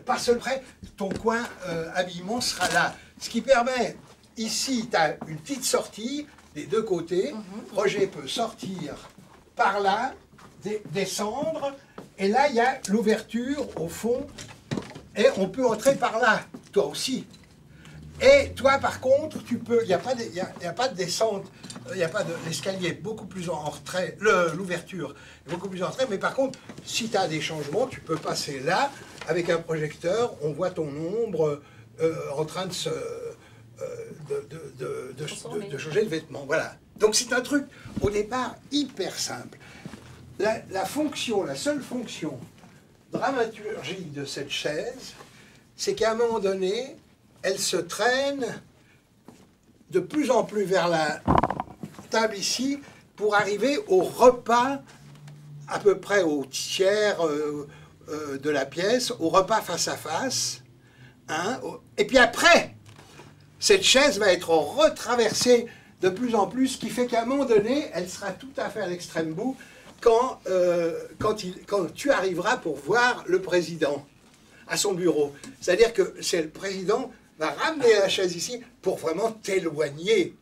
par seul prêt, ton coin habillement sera là. Ce qui permet, ici, tu as une petite sortie des deux côtés. Roger peut sortir par là, descendre, et là, il y a l'ouverture au fond, et on peut entrer par là, toi aussi. Et toi, par contre, tu peux, il n'y a pas de descente, il n'y a pas de l'escalier, beaucoup plus en retrait, l'ouverture est beaucoup plus en retrait, mais par contre, si tu as des changements, tu peux passer là, avec un projecteur, on voit ton ombre en train de changer de vêtements. Voilà. Donc c'est un truc, au départ, hyper simple. La seule fonction dramaturgique de cette chaise, c'est qu'à un moment donné, elle se traîne de plus en plus vers la table ici pour arriver au repas, à peu près au tiers de la pièce, au repas face à face. Hein, et puis après, cette chaise va être retraversée de plus en plus, ce qui fait qu'à un moment donné, elle sera tout à fait à l'extrême bout quand tu arriveras pour voir le président à son bureau. C'est-à-dire que c'est le président va ramener la chaise ici pour vraiment t'éloigner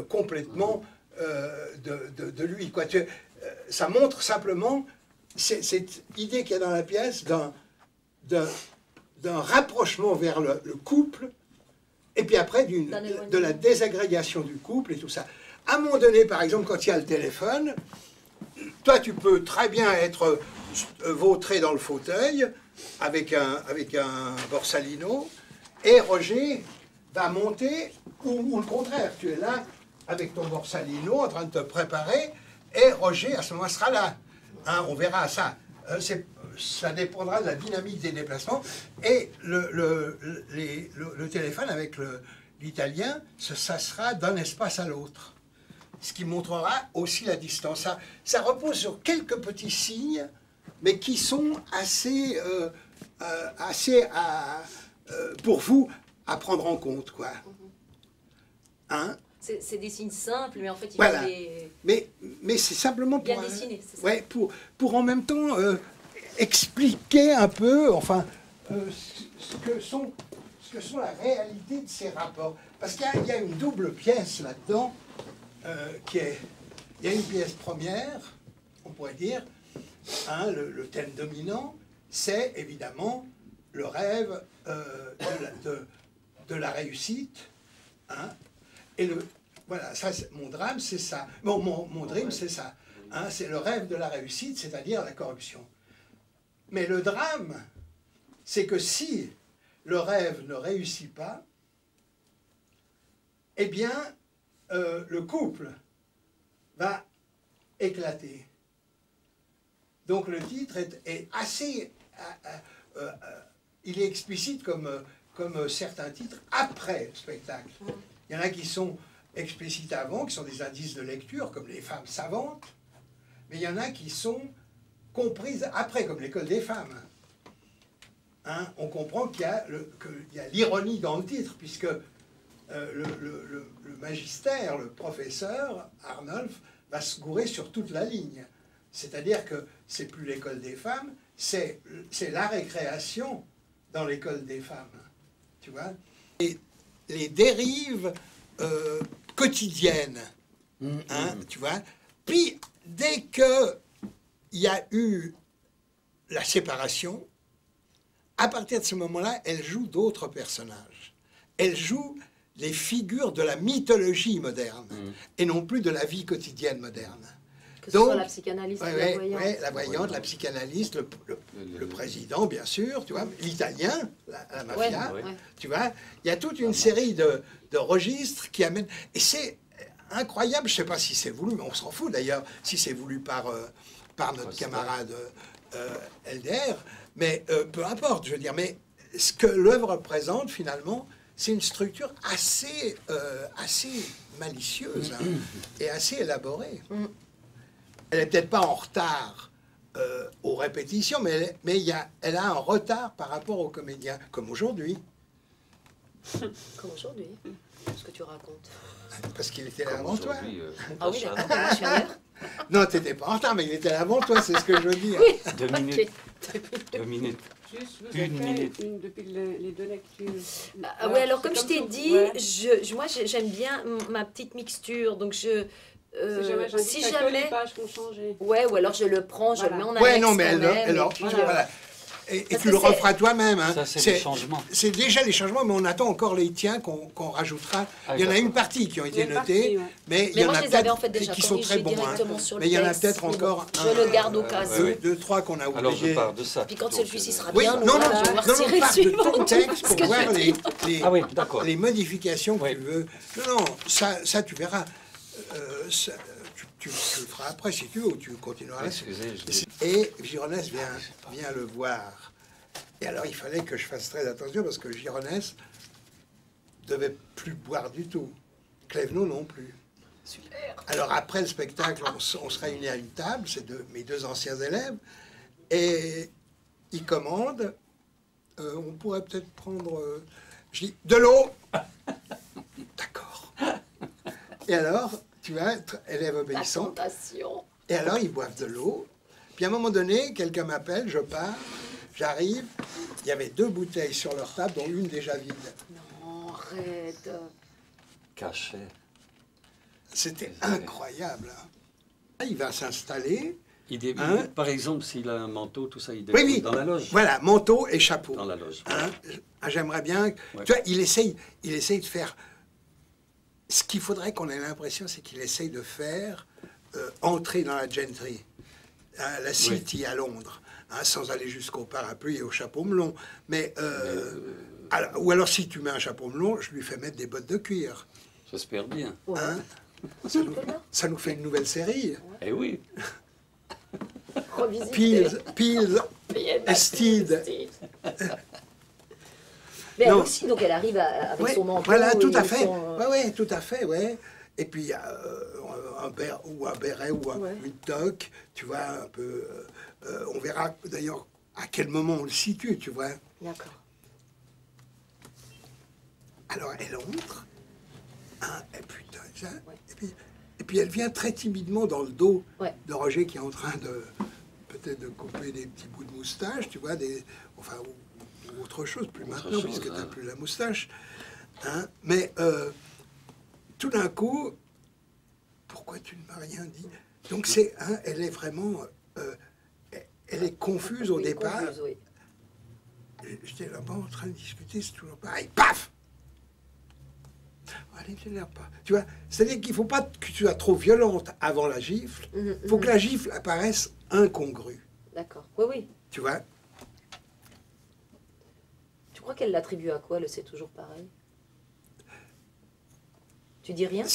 complètement de lui. Quoi. Ça montre simplement cette idée qu'il y a dans la pièce d'un rapprochement vers le couple, et puis après de la désagrégation du couple et tout ça. À un moment donné, par exemple, quand il y a le téléphone, toi tu peux très bien être vautré dans le fauteuil avec un Borsalino, et Roger va monter, ou le contraire, tu es là avec ton Borsalino en train de te préparer, et Roger à ce moment sera là. Hein, on verra ça. Ça dépendra de la dynamique des déplacements. Et le téléphone avec l'italien, ça sera d'un espace à l'autre. Ce qui montrera aussi la distance. Ça repose sur quelques petits signes, mais qui sont assez pour vous, à prendre en compte, quoi. Hein? C'est des signes simples, mais en fait, il voilà. faut les... Mais c'est simplement bien dessiner, c'est ça. Ouais, pour en même temps expliquer un peu, enfin, ce que sont la réalité de ces rapports. Parce qu'il y a une double pièce là-dedans, il y a une pièce première, on pourrait dire, hein, le thème dominant, c'est évidemment le rêve de la réussite, hein, et voilà, ça, mon drame, c'est ça. Mon dream, c'est ça. Hein, c'est le rêve de la réussite, c'est-à-dire la corruption. Mais le drame, c'est que si le rêve ne réussit pas, eh bien, le couple va éclater. Donc le titre est assez... il est explicite comme certains titres après le spectacle. Il y en a qui sont explicites avant, qui sont des indices de lecture, comme les femmes savantes, mais il y en a qui sont comprises après, comme l'école des femmes. Hein, on comprend qu'il y a l'ironie dans le titre, puisque le magistère, le professeur, Arnolphe, va se gourer sur toute la ligne. C'est-à-dire que c'est plus l'école des femmes, c'est la récréation dans l'école des femmes. Tu vois? Et les dérives quotidiennes, hein, tu vois? Puis, dès qu'il y a eu la séparation, à partir de ce moment-là, elle joue d'autres personnages. Elle joue les figures de la mythologie moderne, et non plus de la vie quotidienne moderne. Que ce soit la psychanalyste, la voyante. Ouais, la voyante, la psychanalyste, le président, bien sûr, tu vois, l'italien, la mafia, tu vois. Il y a toute une série de registres qui amènent... Et c'est incroyable, je ne sais pas si c'est voulu, mais on s'en fout d'ailleurs, si c'est voulu par notre camarade LDR, mais peu importe, je veux dire. Mais ce que l'œuvre présente, finalement, c'est une structure assez malicieuse, hein, et assez élaborée. Elle n'est peut-être pas en retard aux répétitions, mais elle a un retard par rapport aux comédiens, comme aujourd'hui. Comme aujourd'hui, ce que tu racontes. Parce qu'il était là avant toi. Ah oui, d'accord, moi je suis à l'heure. Non, tu n'étais pas en retard, mais il était là avant toi, c'est ce que je veux dire. Oui. 2 minutes. Okay. 2 minutes. Juste, vous Une minute. Depuis les deux lectures. Ah, oui, alors comme je t'ai dit, ouais. moi j'aime bien ma petite mixture, donc Si jamais les pages qu'on changeait. Ouais, ou alors je le prends, je le mets en annexe. Ouais, non, mais alors, puis, voilà. Et tu le referas toi-même. Hein. Ça, c'est les changements. C'est déjà les changements, mais on attend encore les tiens qu'on rajoutera. Il y en a une partie qui ont été notées, mais il y en a peut-être qui sont très bons. Mais il y en a peut-être encore je le garde au cas où. Deux, trois qu'on a oubliés. Alors je pars de ça. Puis quand celui-ci sera oui, bien, non, je part de ton texte pour voir les modifications que tu veux. Non, ça tu verras. Tu le feras après si tu veux, ou tu continueras. Et Gironès vient le voir. Et alors il fallait que je fasse très attention parce que Gironès devait plus boire du tout. Clévenot non plus. Super. Alors après le spectacle, on se réunit à une table, c'est mes deux anciens élèves, et ils commandent. On pourrait peut-être prendre. Je dis de l'eau. D'accord. Et alors. Tu vas être élève obéissant. Et alors, ils boivent de l'eau. Puis à un moment donné, quelqu'un m'appelle, je pars, j'arrive. Il y avait 2 bouteilles sur leur table, dont une déjà vide. Non, arrête. Caché. C'était incroyable. Il va s'installer. Par exemple, s'il a un manteau, tout ça, il dépose dans la loge. Voilà, manteau et chapeau. Dans la loge. Hein? J'aimerais bien... Ouais. Tu vois, il essaye de faire... Ce qu'il faudrait qu'on ait l'impression, c'est qu'il essaye de faire entrer dans la gentry, la city à Londres, hein, sans aller jusqu'au parapluie et au chapeau melon. Ou alors, si tu mets un chapeau melon, je lui fais mettre des bottes de cuir. J'espère bien. Hein? Ça nous fait une nouvelle série. Eh oui. Peel, Estide. Mais elle aussi, donc elle arrive avec son manteau. Voilà, tout à fait. Oui, tout à fait, ouais. Et puis, un béret ou une toque, tu vois, un peu... on verra d'ailleurs à quel moment on le situe, tu vois. D'accord. Alors, elle entre, et putain, ça, et puis elle vient très timidement dans le dos de Roger qui est en train de, peut-être de couper des petits bouts de moustache, tu vois, autre chose, plus maintenant, puisque tu n'as plus la moustache. Hein? Mais tout d'un coup, pourquoi tu ne m'as rien dit? Donc elle est vraiment, elle est confuse au départ. J'étais là-bas en train de discuter, c'est toujours pareil. Paf! Allez, ne t'énerve pas. Tu vois, c'est-à-dire qu'il ne faut pas que tu sois trop violente avant la gifle. Il faut que la gifle apparaisse incongrue. D'accord. Oui. Tu vois? Tu crois qu'elle l'attribue à quoi, c'est toujours pareil? Tu dis rien?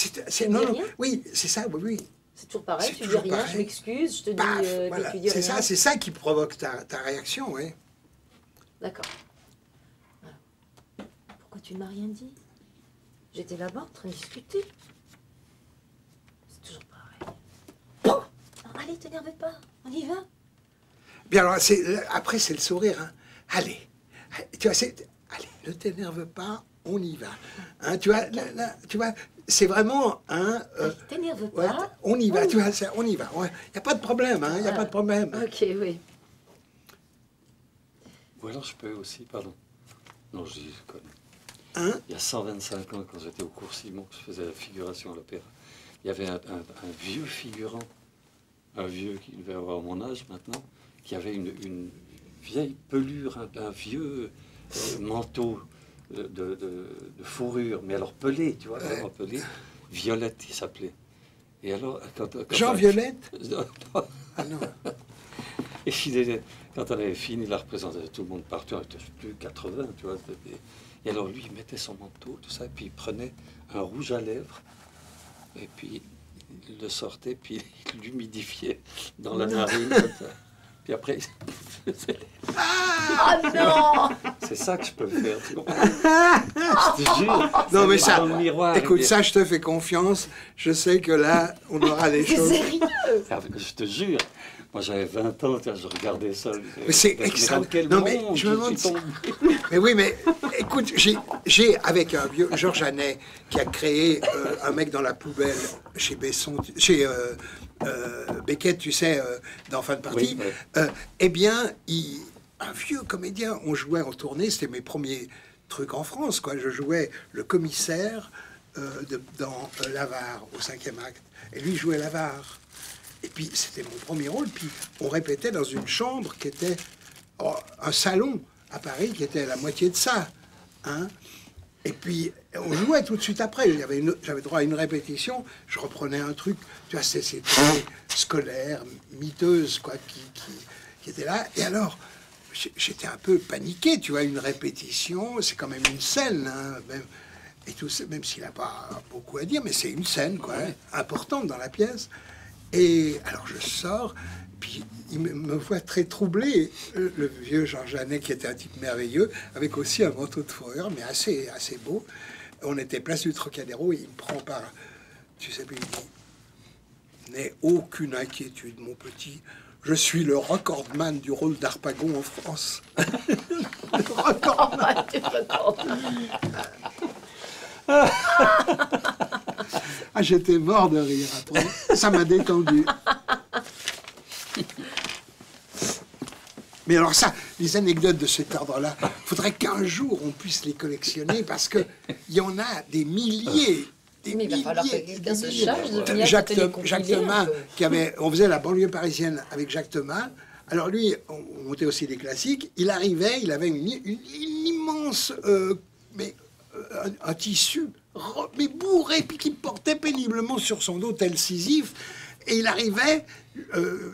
Non, oui, c'est ça, oui. C'est toujours pareil, tu dis rien, pareil. Je m'excuse, je te dis, voilà. Tu dis rien. C'est ça qui provoque ta réaction, oui. D'accord. Pourquoi tu ne m'as rien dit? J'étais là-bas en train de discuter. C'est toujours pareil. Bon, allez, t'énerve pas, on y va. Bien alors, après c'est le sourire. Hein. Allez, tu vois, allez, ne t'énerve pas, on y va. Hein, tu vois, là, tu vois, c'est vraiment un. T'énerve pas. On y va, tu vois, on y va. Il n'y a pas de problème, hein, il n'y a pas de problème. Ok, oui. Ou alors je peux aussi, pardon. Non, je dis comme. Hein? Il y a 125 ans, quand j'étais au cours Simon, que je faisais la figuration à l'opéra, il y avait un vieux figurant, un vieux qui devait avoir mon âge maintenant, qui avait une vieille pelure, un vieux manteau de fourrure, mais alors pelé, tu vois, vraiment pelé, Violette, il s'appelait. Et alors, quand Jean Violette? Ah non. Et quand elle avait fini la représentation, tout le monde partait, on était plus 80, tu vois. Et alors lui, il mettait son manteau, tout ça, et puis il prenait un rouge à lèvres, et puis il le sortait, puis il l'humidifiait dans la narine, comme ça. Puis après, il faisait... Ah non! C'est ça que je peux faire, tu comprends? Je te jure. Non, mais ça, dans le miroir, écoute, ça, je te fais confiance. Je sais que là, on aura les choses. Je te jure. Moi, j'avais 20 ans, je regardais ça. Mais c'est Dans extraordinaire. quel Non, mais monde je me demande suis tombé. Mais oui, mais écoute, j'ai avec un vieux Georges Janet qui a créé un mec dans la poubelle chez Besson, chez Beckett, tu sais, dans Fin de partie. Oui, oui. Eh bien, un vieux comédien, on jouait en tournée, c'était mes premiers trucs en France, quoi. Je jouais le commissaire dans l'Avare, au 5e acte. Et lui jouait l'Avare. Et puis, c'était mon premier rôle. Puis, on répétait dans une chambre qui était un salon à Paris, qui était la moitié de ça. Hein. Et puis, on jouait tout de suite après. J'avais droit à une répétition. Je reprenais un truc. Tu vois, c'est ces trucs scolaires, miteuses, quoi, qui étaient là. Et alors, j'étais un peu paniqué. Tu vois, une répétition, c'est quand même une scène. Hein, et tout ça, même s'il n'a pas beaucoup à dire, mais c'est une scène, quoi, hein, importante dans la pièce. Et alors je sors, puis il me voit très troublé, le vieux Georges Janet, qui était un type merveilleux, avec aussi un manteau de fourrure, mais assez beau. On était place du Trocadéro, et il me prend par... Tu sais, puis il dit, « N'aie aucune inquiétude, mon petit. Je suis le recordman du rôle d'Harpagon en France. » Le recordman. Ah, j'étais mort de rire après. Ça m'a détendu. Mais alors ça, les anecdotes de cet ordre-là, il faudrait qu'un jour on puisse les collectionner parce qu'il y en a des milliers. Mais il va falloir que quelqu'un se charge de venir Jacques Thomas, on faisait la banlieue parisienne avec Jacques Thomas. Alors lui, on montait aussi des classiques. Il arrivait, il avait une immense... un tissu mais bourré, puis qui portait péniblement sur son dos tel Sisyphe. Et il arrivait,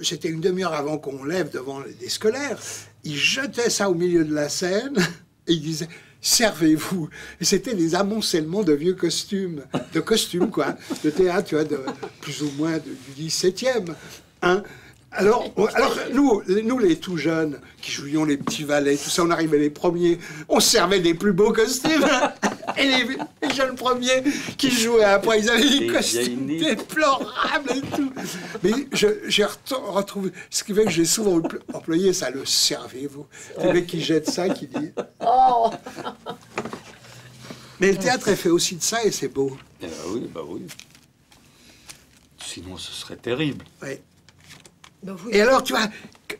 c'était une demi-heure avant qu'on lève devant des scolaires, il jetait ça au milieu de la scène, et il disait « Servez-vous ». Et c'était des amoncellements de vieux costumes, quoi, de théâtre, tu vois, plus ou moins du 17e. Hein. Alors nous, les tout jeunes, qui jouions les petits valets, tout ça, on arrivait les premiers, on se servait des plus beaux costumes. Et les jeunes premiers qui jouaient après, ils avaient des costumes déplorables et tout. Mais j'ai retrouvé, ce qui fait que j'ai souvent employé ça, le servez-vous. Le mec qui jette ça, qui dit... Oh. Mais le théâtre est fait aussi de ça et c'est beau. Bah oui. Sinon, ce serait terrible. Oui. Ben oui. Et alors, tu vois,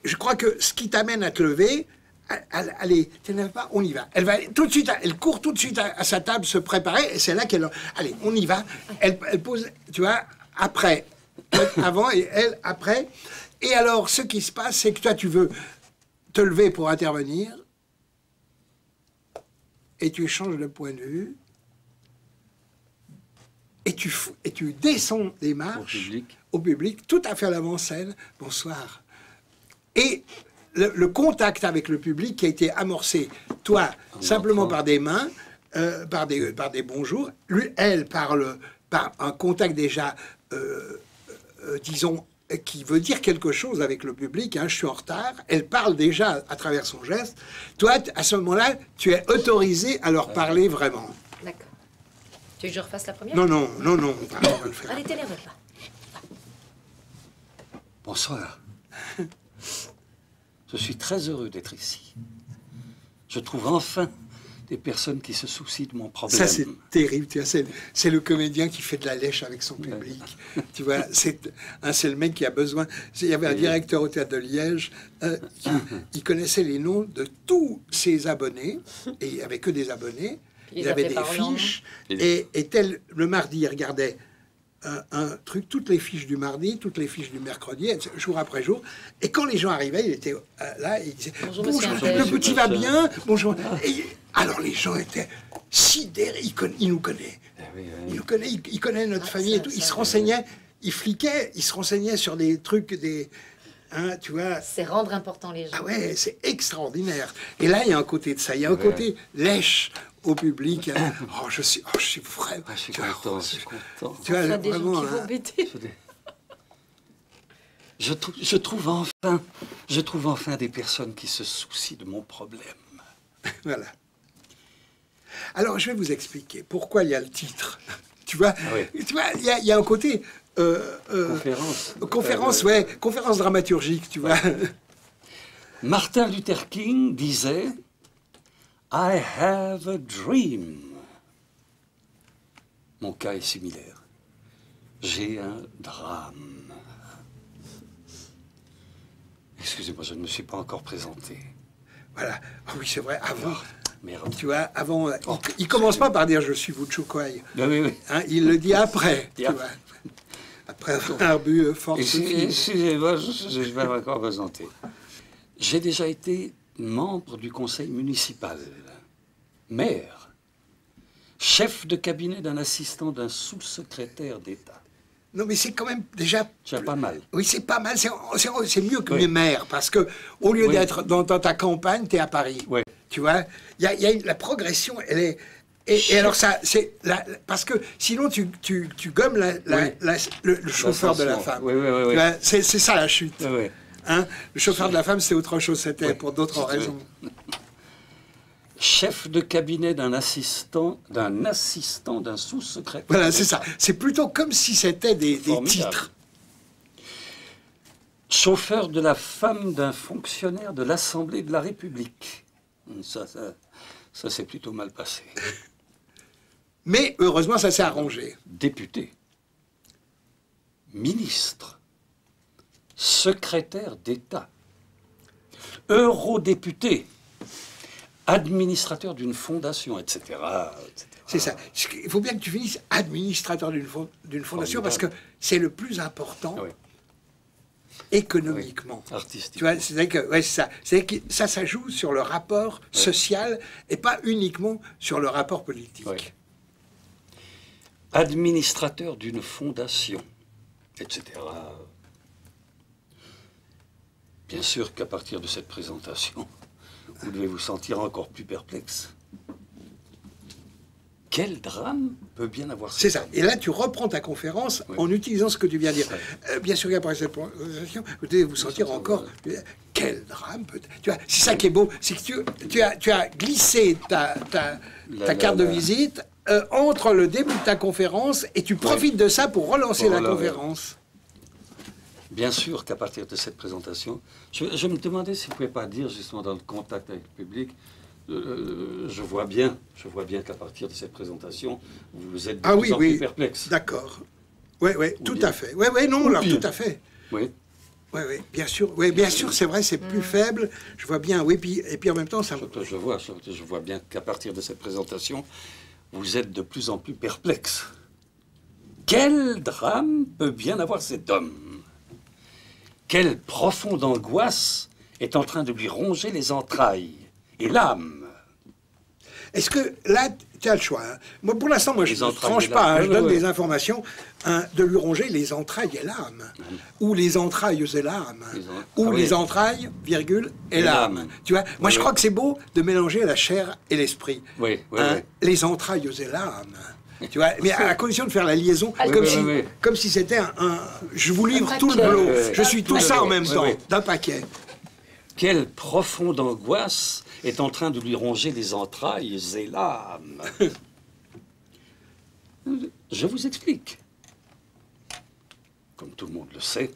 je crois que ce qui t'amène à te lever, allez, t'énerve pas, on y va. Elle va tout de suite, elle court tout de suite à sa table se préparer, et c'est là qu'elle... Allez, on y va. Elle pose, tu vois, après. Avant et elle, après. Et alors, ce qui se passe, c'est que toi, tu veux te lever pour intervenir, et tu changes de point de vue, et tu descends des marches au public, tout à fait à l'avant-scène. Bonsoir. Et le contact avec le public qui a été amorcé, toi, simplement par des mains, par des bonjours, lui, elle, par un contact déjà, disons, qui veut dire quelque chose avec le public, hein, je suis en retard, elle parle déjà à travers son geste. Toi, à ce moment-là, tu es autorisé à leur parler vraiment. D'accord. Tu veux que je refasse la première? Non, on va le faire. Allez, t'énerve pas. Bonsoir. Je suis très heureux d'être ici. Je trouve enfin des personnes qui se soucient de mon problème. Ça, c'est terrible. Tu vois, c'est le comédien qui fait de la lèche avec son public. Tu vois, c'est le mec qui a besoin... Il y avait un directeur au Théâtre de Liège qui connaissait les noms de tous ses abonnés, et il n'y avait que des abonnés. Il avait des fiches, et le mardi, il regardait un truc, toutes les fiches du mardi, toutes les fiches du mercredi, jour après jour. Et quand les gens arrivaient, il était là, et il disait « Bonjour, le petit va bien, bonjour ». Alors les gens étaient sidérés, il nous connaît. Il connaît notre famille et tout. Il se renseignait, il fliquait, il se renseignait sur des trucs, hein, tu vois. C'est rendre important les gens. Ah ouais, c'est extraordinaire. Et là, il y a un côté de ça, il y a un côté lèche au public. Oh, je suis vraiment... je suis content, je suis content. Tu vois, des vraiment, gens qui vont embêter. Je trouve enfin des personnes qui se soucient de mon problème. Voilà. Alors, je vais vous expliquer pourquoi il y a le titre. Tu vois, oui. tu vois, il y a un côté... Conférence. Conférence dramaturgique, tu vois. Martin Luther King disait « I have a dream ». Mon cas est similaire. J'ai un drame. Excusez-moi, je ne me suis pas encore présenté. Voilà. Ah oui, c'est vrai, avant... Merde. Tu vois, avant... il commence pas par dire « je suis Wuchukwai ». Oui. Hein, il le dit après, tu vois. Après avoir bu force fille. Excusez-moi, je vais encore présenter. J'ai déjà été membre du conseil municipal, maire, chef de cabinet d'un assistant d'un sous-secrétaire d'État. Non, mais c'est quand même déjà... C'est pas mal. Oui, c'est pas mal. C'est mieux que les maires, parce que au lieu d'être dans ta campagne, tu es à Paris. Oui. Tu vois, la progression, elle est... Et alors ça, c'est parce que sinon tu gommes le chauffeur de la femme. Oui. C'est ça la chute. Oui. Hein, le chauffeur de la femme, c'est autre chose, c'était pour d'autres raisons. Chef de cabinet d'un assistant d'un sous-secrétaire. Voilà, c'est ça. C'est plutôt comme si c'était des titres. Chauffeur de la femme d'un fonctionnaire de l'Assemblée de la République. Ça s'est plutôt mal passé. Mais heureusement, ça s'est arrangé. Député, ministre, secrétaire d'État, eurodéputé, administrateur d'une fondation, etc. C'est ça. Il faut bien que tu finisses administrateur d'une fondation parce que c'est le plus important économiquement. Artistiquement. Tu vois, c'est que ça joue sur le rapport social et pas uniquement sur le rapport politique. Administrateur d'une fondation, etc. Bien sûr qu'à partir de cette présentation, vous devez vous sentir encore plus perplexe. Quel drame peut bien avoir C'est ça. Et là, tu reprends ta conférence en utilisant ce que tu viens de dire. Bien sûr qu'après cette présentation, vous devez vous sentir encore... Quel drame peut... Tu vois, c'est ça qui est beau, c'est que tu as glissé ta carte de visite entre le début de ta conférence et tu profites de ça pour relancer la conférence. Bien sûr qu'à partir de cette présentation, je me demandais si vous ne pouvez pas dire, justement, dans le contact avec le public, je vois bien qu'à partir de cette présentation, vous êtes de plus en plus perplexe. D'accord. Oui, tout à fait. Oui, non, alors, tout à fait. Oui. Oui, bien sûr. Oui, bien sûr, c'est vrai, c'est plus faible. Je vois bien, oui, et puis en même temps, ça... Je vois bien qu'à partir de cette présentation, vous êtes de plus en plus perplexe. Quel drame peut bien avoir cet homme? Quelle profonde angoisse est en train de lui ronger les entrailles et l'âme? Est-ce que là, tu as le choix Moi, pour l'instant, je ne tranche pas, je donne des informations, de lui ronger les entrailles et l'âme, ou les entrailles et l'âme, ou les entrailles, virgule, et l'âme. Tu vois, moi, je crois que c'est beau de mélanger la chair et l'esprit. Les entrailles et l'âme. Tu vois, mais à condition de faire la liaison, comme si c'était je vous livre tout le boulot, je suis tout ça en même temps, d'un paquet. Quelle profonde angoisse est en train de lui ronger les entrailles et l'âme. Je vous explique. Comme tout le monde le sait,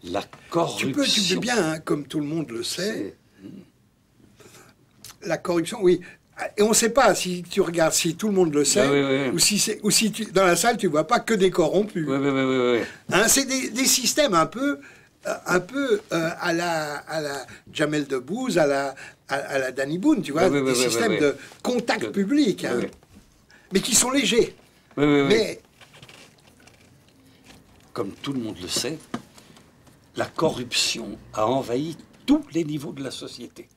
la corruption... Tu peux bien, hein, comme tout le monde le sait. La corruption, oui. Et on ne sait pas si tu regardes, si tout le monde le sait, ou si dans la salle, tu ne vois pas que des corrompus. Hein, c'est des systèmes un peu à la Jamel Debbouze, à la Danny Boone, tu vois, des systèmes de contact public, hein, mais qui sont légers. Mais comme tout le monde le sait, la corruption a envahi tous les niveaux de la société.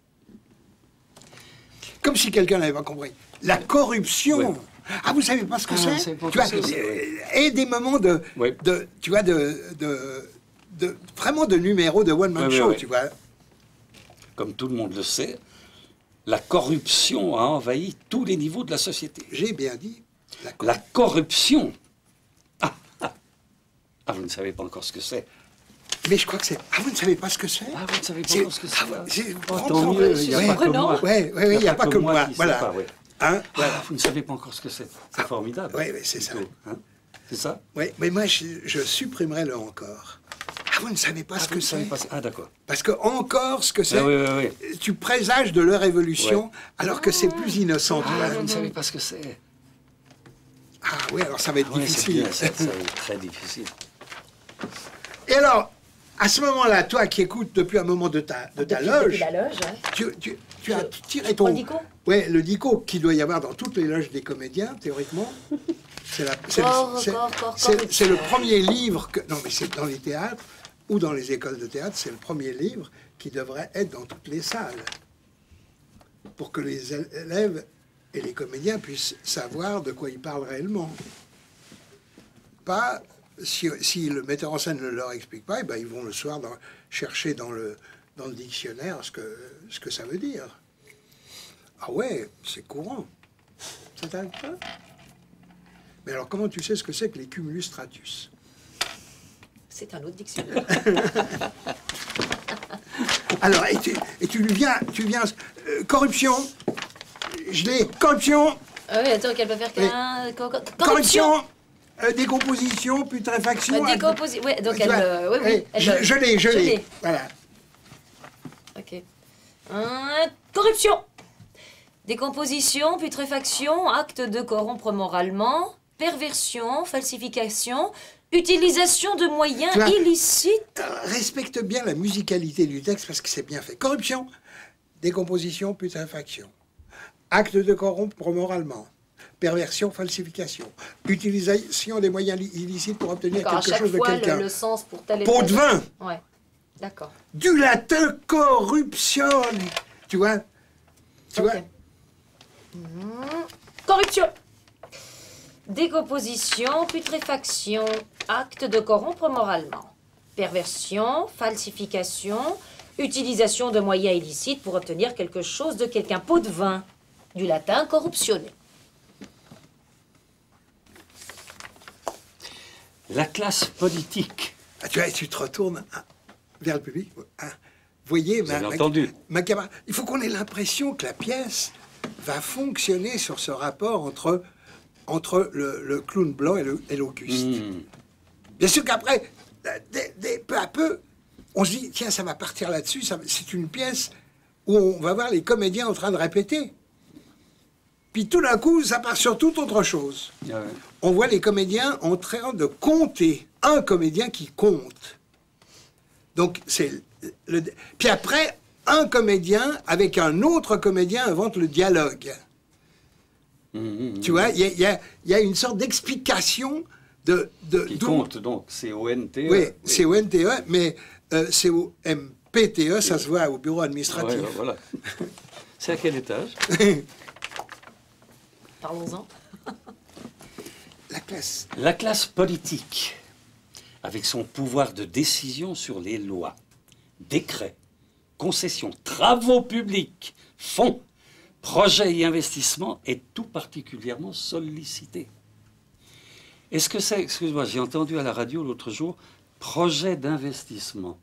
Comme si quelqu'un n'avait pas compris. La corruption. Ah, vous savez pas ce que c'est? Tu vois, et des moments tu vois, vraiment de numéros de one man show, tu vois. Comme tout le monde le sait, la corruption a envahi tous les niveaux de la société. J'ai bien dit. La corruption. Ah, vous ne savez pas encore ce que c'est. Mais je crois que c'est... Ah, vous ne savez pas ce que c'est? Ah, vous ne savez pas C'est- ce que c'est. ah, ouais, c'est- Tant mieux, il n'y a pas que moi. Ouais, il n'y a pas que moi. qui sais Voilà. pas, ouais. Hein, voilà. Ah, vous ne savez pas encore ce que c'est. C'est formidable. Oui, c'est ça. Plutôt, hein. C'est ça? Oui, mais moi, je supprimerai le encore. Ah, vous ne savez pas ce vous que ne savez c'est? pas. Ah, d'accord. Parce que encore, ce que c'est, Ah, oui. tu présages de leur évolution, Ouais. alors que c'est plus innocent. tu Ah, vois. vous ne savez pas ce que c'est. Ah oui, alors ça va être Ouais, c'est difficile. bien, ça va être très difficile. Et alors, à ce moment-là, toi qui écoutes depuis un moment de ta Depuis loge, la loge, ouais. tu as tiré prends ton... le dico Ouais, le dico qu'il doit y avoir dans toutes les loges des comédiens, théoriquement. C'est le premier livre que... Non, mais c'est dans les théâtres ou dans les écoles de théâtre, c'est le premier livre qui devrait être dans toutes les salles. Pour que les élèves et les comédiens puissent savoir de quoi ils parlent réellement. Pas... Si le metteur en scène ne leur explique pas, eh ben, ils vont le soir chercher dans le dictionnaire ce que ça veut dire. Ah ouais, c'est courant. Ça t'arrive pas? Mais alors, comment tu sais ce que c'est que les cumulus stratus? C'est un autre dictionnaire. Alors, et tu viens... corruption. Je l'ai. Corruption. Ah oui, attends, qu'elle peut faire qu'un... Corruption. Décomposition, putréfaction. Décomposition. Ouais, donc Tu vois, oui, ouais, elle je l'ai. Voilà. Ok. Corruption. Décomposition, putréfaction, acte de corrompre moralement, perversion, falsification, utilisation de moyens Tu vois, illicites. Respecte bien la musicalité du texte parce que c'est bien fait. Corruption, décomposition, putréfaction. Acte de corrompre moralement. Perversion, falsification. Utilisation des moyens illicites pour obtenir D'accord, quelque chose de à chaque quelqu'un. fois, le sens pour tel et Pot tel. de vin. Ouais, d'accord. Du latin corruption. Tu vois? Tu vois? Ok. Corruption. Décomposition, putréfaction, acte de corrompre moralement. Perversion, falsification, utilisation de moyens illicites pour obtenir quelque chose de quelqu'un. Pot de vin. Du latin corruptionner. La classe politique. Ah, tu vois, tu te retournes vers le public. Voyez, Vous avez entendu. ma camarade, il faut qu'on ait l'impression que la pièce va fonctionner sur ce rapport entre le clown blanc et l'Auguste. Bien sûr qu'après, peu à peu, on se dit, tiens, ça va partir là-dessus. C'est une pièce où on va voir les comédiens en train de répéter. Puis tout d'un coup, ça part sur toute autre chose. Ah ouais. On voit les comédiens en train de compter. Un comédien qui compte. Donc, c'est Puis après, un comédien avec un autre comédien invente le dialogue. Tu vois, il y a une sorte d'explication Qui compte, donc. C-O-N-T-E. Oui, C-O-N-T-E, mais C-O-M-P-T-E, ça se voit au bureau administratif. Ouais, voilà. C'est à quel étage? Parlons-en. La classe politique, avec son pouvoir de décision sur les lois, décrets, concessions, travaux publics, fonds, projets et investissements, est tout particulièrement sollicitée. Est-ce que c'est, excuse-moi, j'ai entendu à la radio l'autre jour, projet d'investissement.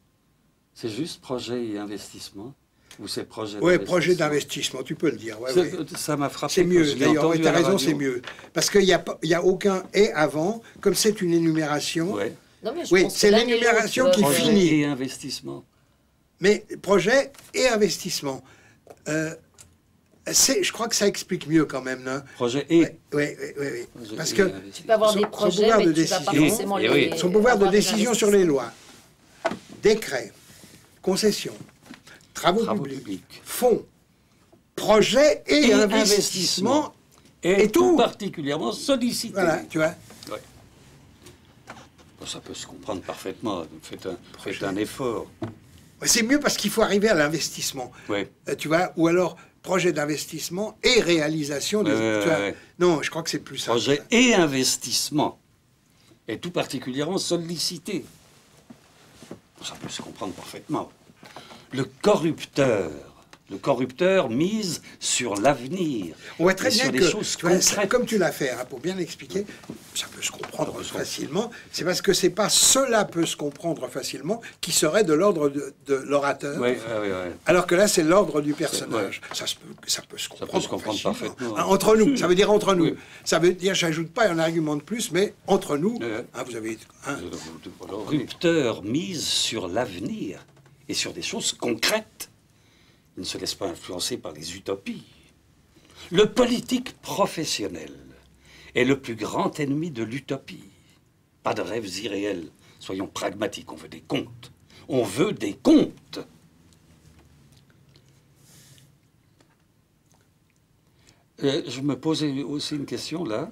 C'est juste projet et investissement? Ou c'est projet d'investissement? Oui, projet d'investissement, tu peux le dire. Ouais, ouais. Ça m'a frappé. C'est mieux, d'ailleurs, tu as raison, c'est mieux. Parce qu'il n'y a aucun « et » avant, comme c'est une énumération. Ouais. Non, mais Oui, c'est l'énumération qui Projet finit. et investissement. Mais projet et investissement. Je crois que ça explique mieux quand même. Hein. Projet et. Oui. Parce que tu peux avoir des projets, mais tu vas pas forcément les... Son pouvoir de décision sur les lois, décrets, concessions, travaux publics, fonds, projets et investissements, et tout particulièrement sollicité. Voilà, tu vois. Ouais. Bon, ça peut se comprendre parfaitement. Faites un effort. C'est mieux parce qu'il faut arriver à l'investissement. Ouais. Tu vois, ou alors projet d'investissement et réalisation. Non, je crois que c'est plus simple. Projet et investissement, et tout particulièrement sollicité. Ça peut se comprendre parfaitement. Le corrupteur Le corrupteur mise sur l'avenir. On voit très et bien sur des que, choses tu vois, concrètes. comme tu l'as fait, hein, pour bien l'expliquer, ça peut se comprendre facilement. C'est parce que c'est pas cela peut se comprendre facilement qui serait de l'ordre de l'orateur. Ouais. Alors que là, c'est l'ordre du personnage. Ça peut se comprendre, facilement. parfaitement. Hein, entre nous, ça veut dire entre nous. Oui. Ça veut dire, j'ajoute pas un argument de plus, mais entre nous, hein, vous avez... Hein, Le corrupteur mise sur l'avenir et sur des choses concrètes. Il ne se laisse pas influencer par les utopies. Le politique professionnel est le plus grand ennemi de l'utopie. Pas de rêves irréels. Soyons pragmatiques, on veut des comptes. On veut des comptes. Je me posais aussi une question là.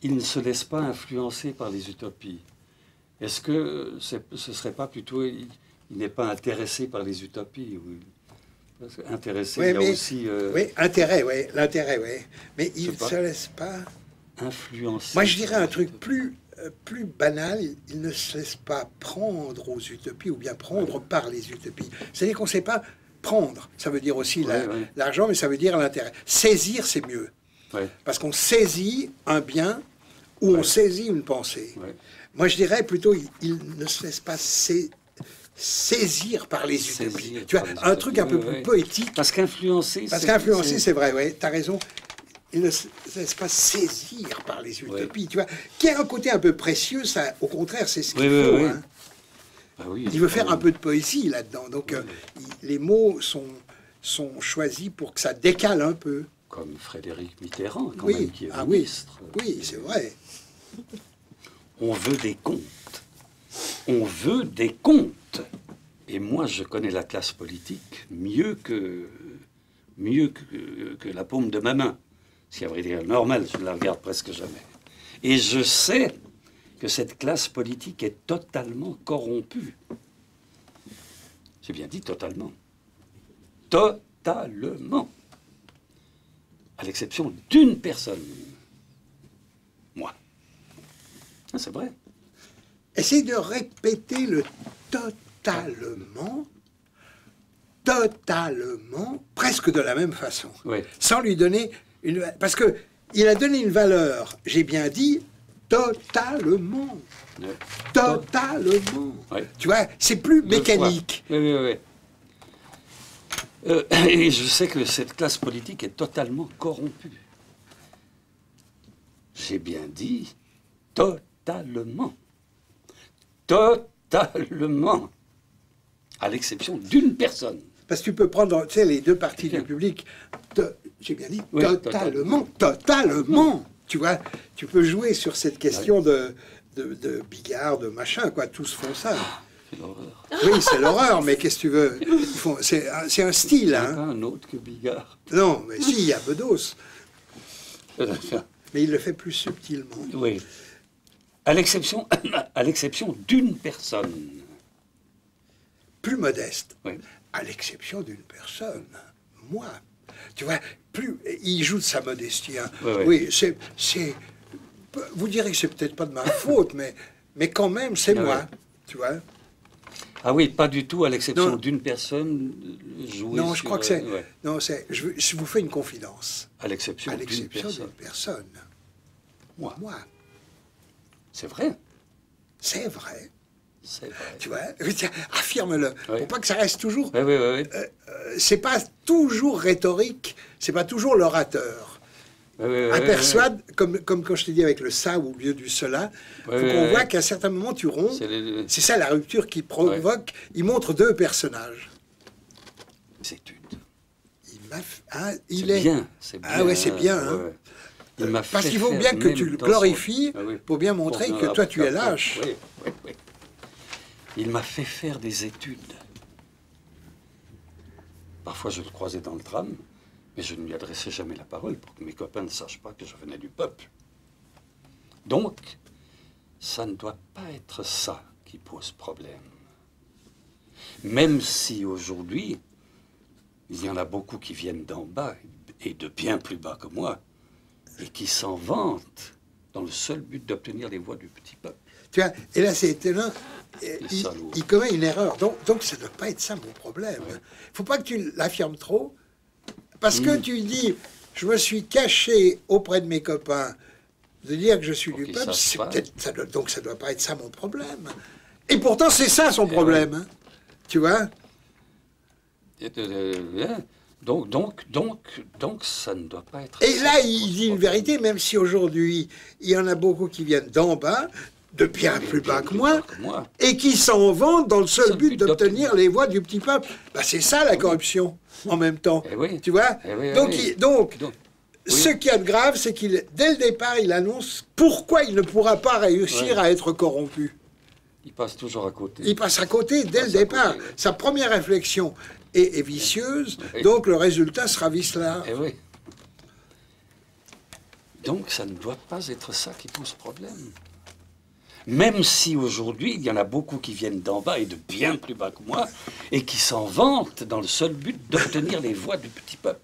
Il ne se laisse pas influencer par les utopies. Est-ce que ce ne serait pas plutôt... Il n'est pas intéressé par les utopies ou... Parce que intéressé, ouais, il y a aussi... oui, intérêt, oui, l'intérêt, oui. Mais il ne se laisse pas... Influencer. Moi, je dirais un truc plus banal, il ne se laisse pas prendre aux utopies ou bien prendre par les utopies. C'est-à-dire qu'on ne sait pas prendre. Ça veut dire aussi l'argent, mais ça veut dire l'intérêt. Saisir, c'est mieux. Ouais. Parce qu'on saisit un bien ou on saisit une pensée. Ouais. Moi, je dirais plutôt, il ne se laisse pas saisir par les utopies. Tu vois, un truc un peu plus poétique. Parce qu'influencer... c'est vrai, oui, tu as raison. Il ne se laisse pas saisir par les utopies, tu vois. Qui a un côté un peu précieux, ça, au contraire, c'est ce qu'il faut. Oui. Hein. Ah oui, il veut faire un peu de poésie là-dedans. Donc, les mots sont choisis pour que ça décale un peu. Comme Frédéric Mitterrand, quand même, qui est ministre. Oui, c'est vrai. On veut des comptes. On veut des comptes. Et moi, je connais la classe politique mieux que la paume de ma main. Ce qui, à vrai dire, normal, je ne la regarde presque jamais. Et je sais que cette classe politique est totalement corrompue. J'ai bien dit totalement. Totalement. À l'exception d'une personne. Moi. Ah, c'est vrai. Essaye de répéter le totalement, presque de la même façon. Oui. Sans lui donner une... Parce que il a donné une valeur, j'ai bien dit, totalement. Oui. Totalement. Oui. Tu vois, c'est plus mécanique. Oui. Et je sais que cette classe politique est totalement corrompue. J'ai bien dit totalement. Totalement. À l'exception d'une personne. Parce que tu peux prendre, tu sais, les deux parties du public. J'ai bien dit totalement. Tu vois, tu peux jouer sur cette question de Bigard, de machin, quoi. Tous font ça. C'est l'horreur. Oui, c'est l'horreur, mais qu'est-ce que tu veux? C'est un style, Il n'y a hein. pas un autre que Bigard. Non, mais si, il y a Bedos. Mais il le fait plus subtilement. Oui. À l'exception d'une personne. Plus modeste. Oui. À l'exception d'une personne. Moi. Tu vois, plus il joue de sa modestie. Hein. Oui, c'est... Vous direz que c'est peut-être pas de ma faute, mais quand même, c'est moi. Tu vois. Ah oui, pas du tout, à l'exception d'une personne jouée. Non, je crois que c'est... Non, c'est... Je vous fais une confidence. À l'exception d'une personne. Moi. C'est vrai. C'est vrai. C'est vrai. Tu vois, tiens, affirme-le. Oui. Pour pas que ça reste toujours... Oui. C'est pas toujours rhétorique, c'est pas toujours l'orateur. Persuade, comme quand je t'ai dit avec le ça au lieu du cela, faut qu'on voit qu'à un certain moment tu romps. C'est ça la rupture qui provoque. Il montre deux personnages. C'est une. Il est bien. C'est bien. Ah ouais, c'est bien. Hein. Parce qu'il faut bien que tu le glorifies pour bien montrer que toi tu es lâche. Oui. Il m'a fait faire des études. Parfois je le croisais dans le tram, mais je ne lui adressais jamais la parole pour que mes copains ne sachent pas que je venais du peuple. Donc, ça ne doit pas être ça qui pose problème. Même si aujourd'hui, il y en a beaucoup qui viennent d'en bas, et de bien plus bas que moi, et qui s'en vantent dans le seul but d'obtenir les voix du petit peuple. Tu vois, et là, c'est étonnant. Il commet une erreur. Donc ça ne doit pas être ça mon problème. Il ne faut pas que tu l'affirmes trop. Parce que tu dis, je me suis caché auprès de mes copains de dire que je suis du peuple, donc ça ne doit pas être ça mon problème. Et pourtant, c'est ça son problème. Hein. Tu vois? Donc, ça ne doit pas être... Et là, il dit une vérité, même si aujourd'hui, il y en a beaucoup qui viennent d'en bas, de bien plus bas que moi, et qui s'en vantent dans le seul but d'obtenir les voix du petit peuple. Bah, c'est ça la corruption, en même temps. Tu vois? Donc, ce qu'il y a de grave, c'est qu'il, dès le départ, il annonce pourquoi il ne pourra pas réussir à être corrompu. Il passe toujours à côté. Il passe à côté dès le départ. Sa première réflexion est vicieuse, donc le résultat sera vicelard. Donc ça ne doit pas être ça qui pose problème. Même si aujourd'hui, il y en a beaucoup qui viennent d'en bas et de bien plus bas que moi, et qui s'en vantent dans le seul but d'obtenir les voix du petit peuple.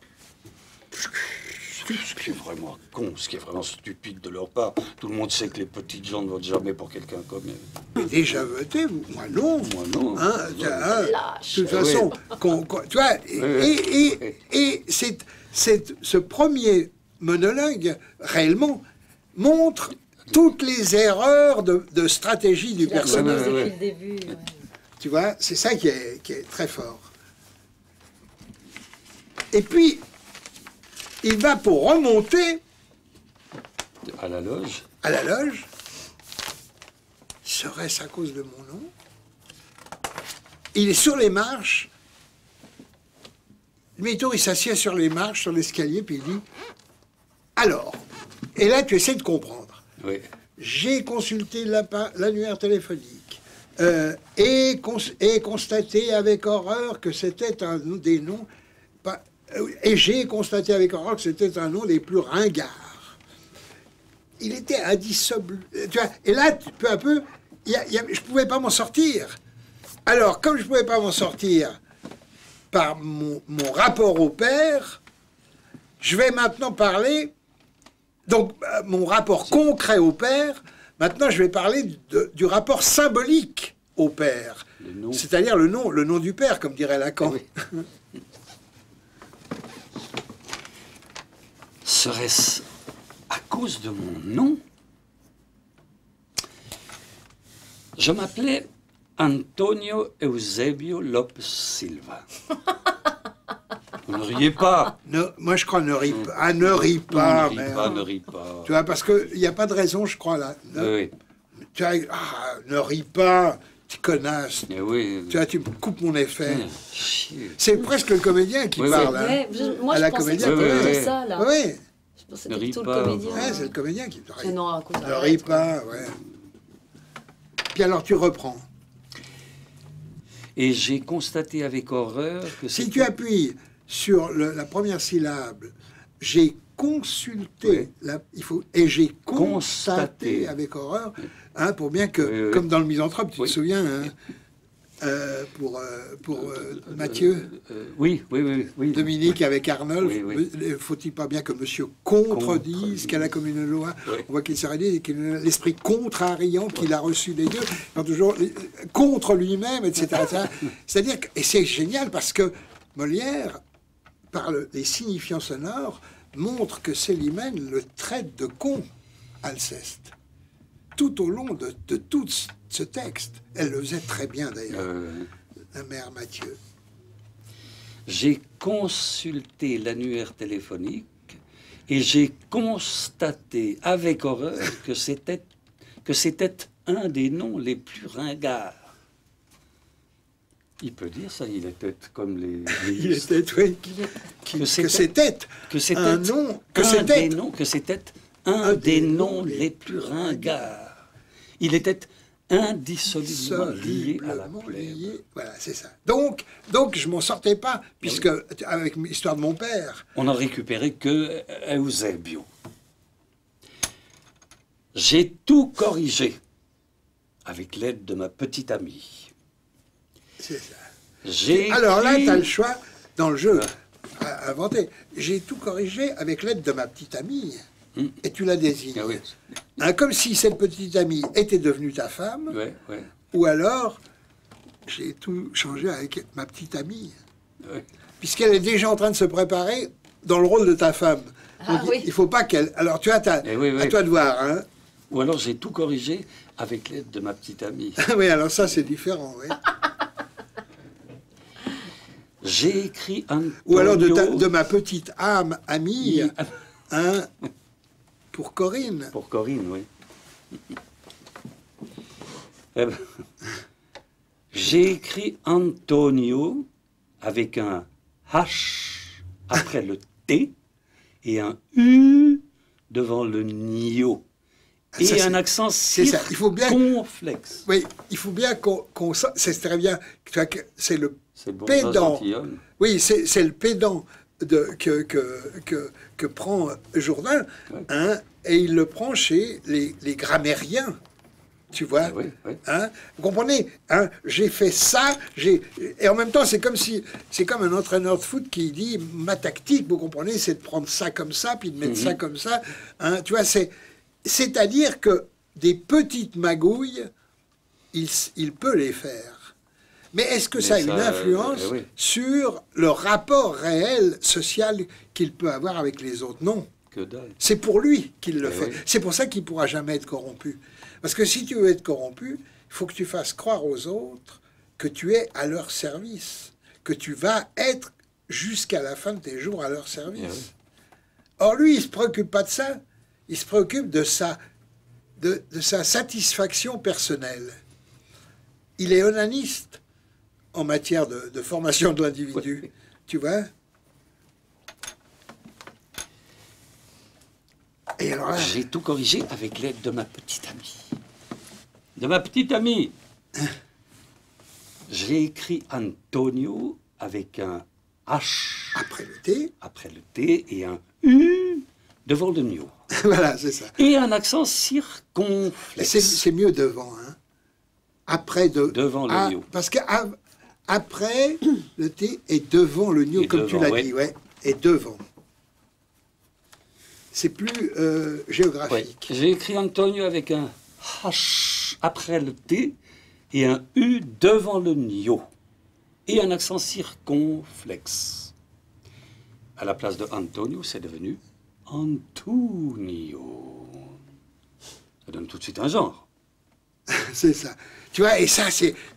Ce qui est vraiment con, ce qui est vraiment stupide de leur part. Tout le monde sait que les petites gens ne votent jamais pour quelqu'un comme eux. Mais déjà voté, moi non. Moi non. Hein, de toute façon, tu vois, et ce premier monologue, réellement, montre toutes les erreurs de stratégie du personnage. Depuis le début. Tu vois, c'est ça qui est très fort. Et puis, il va pour remonter à la loge. À la loge. Serait-ce à cause de mon nom? Il est sur les marches. Demi-tour, il s'assied sur les marches, sur l'escalier, puis il dit « Alors ?» Et là, tu essaies de comprendre. Oui. J'ai consulté l'annuaire téléphonique et constaté avec horreur que c'était un des noms... Et j'ai constaté avec horreur que c'était un nom des plus ringards. Il était indissoluble. Tu vois, et là, peu à peu, je ne pouvais pas m'en sortir. Alors, comme je ne pouvais pas m'en sortir par mon rapport au père, je vais maintenant parler... Donc, mon rapport concret au père, maintenant, je vais parler du rapport symbolique au père. C'est-à-dire le nom du père, comme dirait Lacan. Oui. Serait-ce à cause de mon nom? Je m'appelais Antonio Eusebio Lopes Silva. Vous ne riez pas. Non, moi, je crois ne ris pas. Ah, ne ris pas. Ne ris pas. Tu vois, parce qu'il n'y a pas de raison, je crois, là. Oui. Tu vois, ne ris pas, tu connasse. Oui. Tu vois, tu me coupes mon effet. C'est presque le comédien qui parle. Hein. Moi, je pensais que c'était ça, là. Oui. Je pensais que c'était plutôt le comédien. Ouais, c'est le comédien qui parle. Ne ris pas, ouais. Puis alors, tu reprends. Et j'ai constaté avec horreur que... Si tu appuies sur la première syllabe, j'ai consulté, et j'ai constaté avec horreur, hein, pour bien que, comme dans le Misanthrope, tu te souviens, hein, pour Mathieu, oui. Dominique avec Arnolphe, faut-il pas bien que monsieur contredise qu'elle a comme une loi, on voit qu'il s'est dit l'esprit contrariant qu'il a reçu des dieux, toujours contre lui-même, etc. C'est-à-dire et c'est génial parce que Molière, par les signifiants sonores, montre que Célimène le traite de con, Alceste. Tout au long de tout ce texte. Elle le faisait très bien, d'ailleurs, la mère Mathieu. J'ai consulté l'annuaire téléphonique et j'ai constaté avec horreur que c'était un des noms les plus ringards. Il peut dire ça, il était comme les il était, oui. Que c'était un des noms les plus ringards. Il était indissolublement lié à la plèbe. Voilà, c'est ça. Donc je m'en sortais pas, puisque, avec l'histoire de mon père... On n'en récupérait que Eusebio. J'ai tout corrigé avec l'aide de ma petite amie. C'est ça. Alors là, tu as le choix, dans le jeu, à inventer. J'ai tout corrigé avec l'aide de ma petite amie. et tu la désignes. Ah oui. Hein, comme si cette petite amie était devenue ta femme, Ouais, ouais. ou alors j'ai tout changé avec ma petite amie. Ouais. Puisqu'elle est déjà en train de se préparer dans le rôle de ta femme. Donc, oui. il faut pas qu'elle... Alors, tu as oui. à toi de voir. Hein. Ou alors j'ai tout corrigé avec l'aide de ma petite amie. Oui, alors ça, c'est différent. Oui. J'ai écrit Antonio... Ou alors de ma petite âme amie, Oui. hein, pour Corinne. Pour Corinne, oui. Eh ben, j'ai écrit Antonio avec un H après le T et un U devant le nio. Et Ça, un accent c'est ça. Il faut bien- circonflexe. Oui, il faut bien qu'on c'est très bien. Tu vois que c'est le C'est le bon pédant. gentilhomme. Oui, c'est le pédant que prend Jourdain, Ouais. hein, et il le prend chez les grammairiens. Tu vois, Ah oui, oui. hein, vous comprenez, hein, j'ai fait ça, et en même temps c'est comme un entraîneur de foot qui dit ma tactique, vous comprenez, c'est de prendre ça comme ça puis de mettre ça comme ça, hein, tu vois, c'est-à-dire que des petites magouilles, il peut les faire. Mais est-ce que Mais ça a une ça, influence oui. sur le rapport réel social qu'il peut avoir avec les autres? Non. Que dalle. C'est pour lui qu'il le Eh fait. oui. C'est pour ça qu'il ne pourra jamais être corrompu. Parce que si tu veux être corrompu, il faut que tu fasses croire aux autres que tu es à leur service, que tu vas être jusqu'à la fin de tes jours à leur service. Eh oui. Or, lui, il ne se préoccupe pas de ça. Il se préoccupe de sa satisfaction personnelle. Il est onaniste en matière de formation de l'individu. Oui. Tu vois? Et alors là, J'ai tout corrigé avec l'aide de ma petite amie. De ma petite amie. J'ai écrit Antonio avec un H après le thé, après le T et un U devant le nio. voilà, c'est ça. Et un accent Et circonflexe. c'est mieux devant, hein. Après Devant le nio. Parce que après le thé est devant le nio, Et comme devant, tu l'as ouais. dit, ouais, et devant. C'est plus Ouais. géographique. J'ai écrit Antonio avec un H après le T et un U devant le nio. Et un accent circonflexe. À la place de Antonio, c'est devenu Antonio. Ça donne tout de suite un genre. C'est ça. Tu vois, et ça,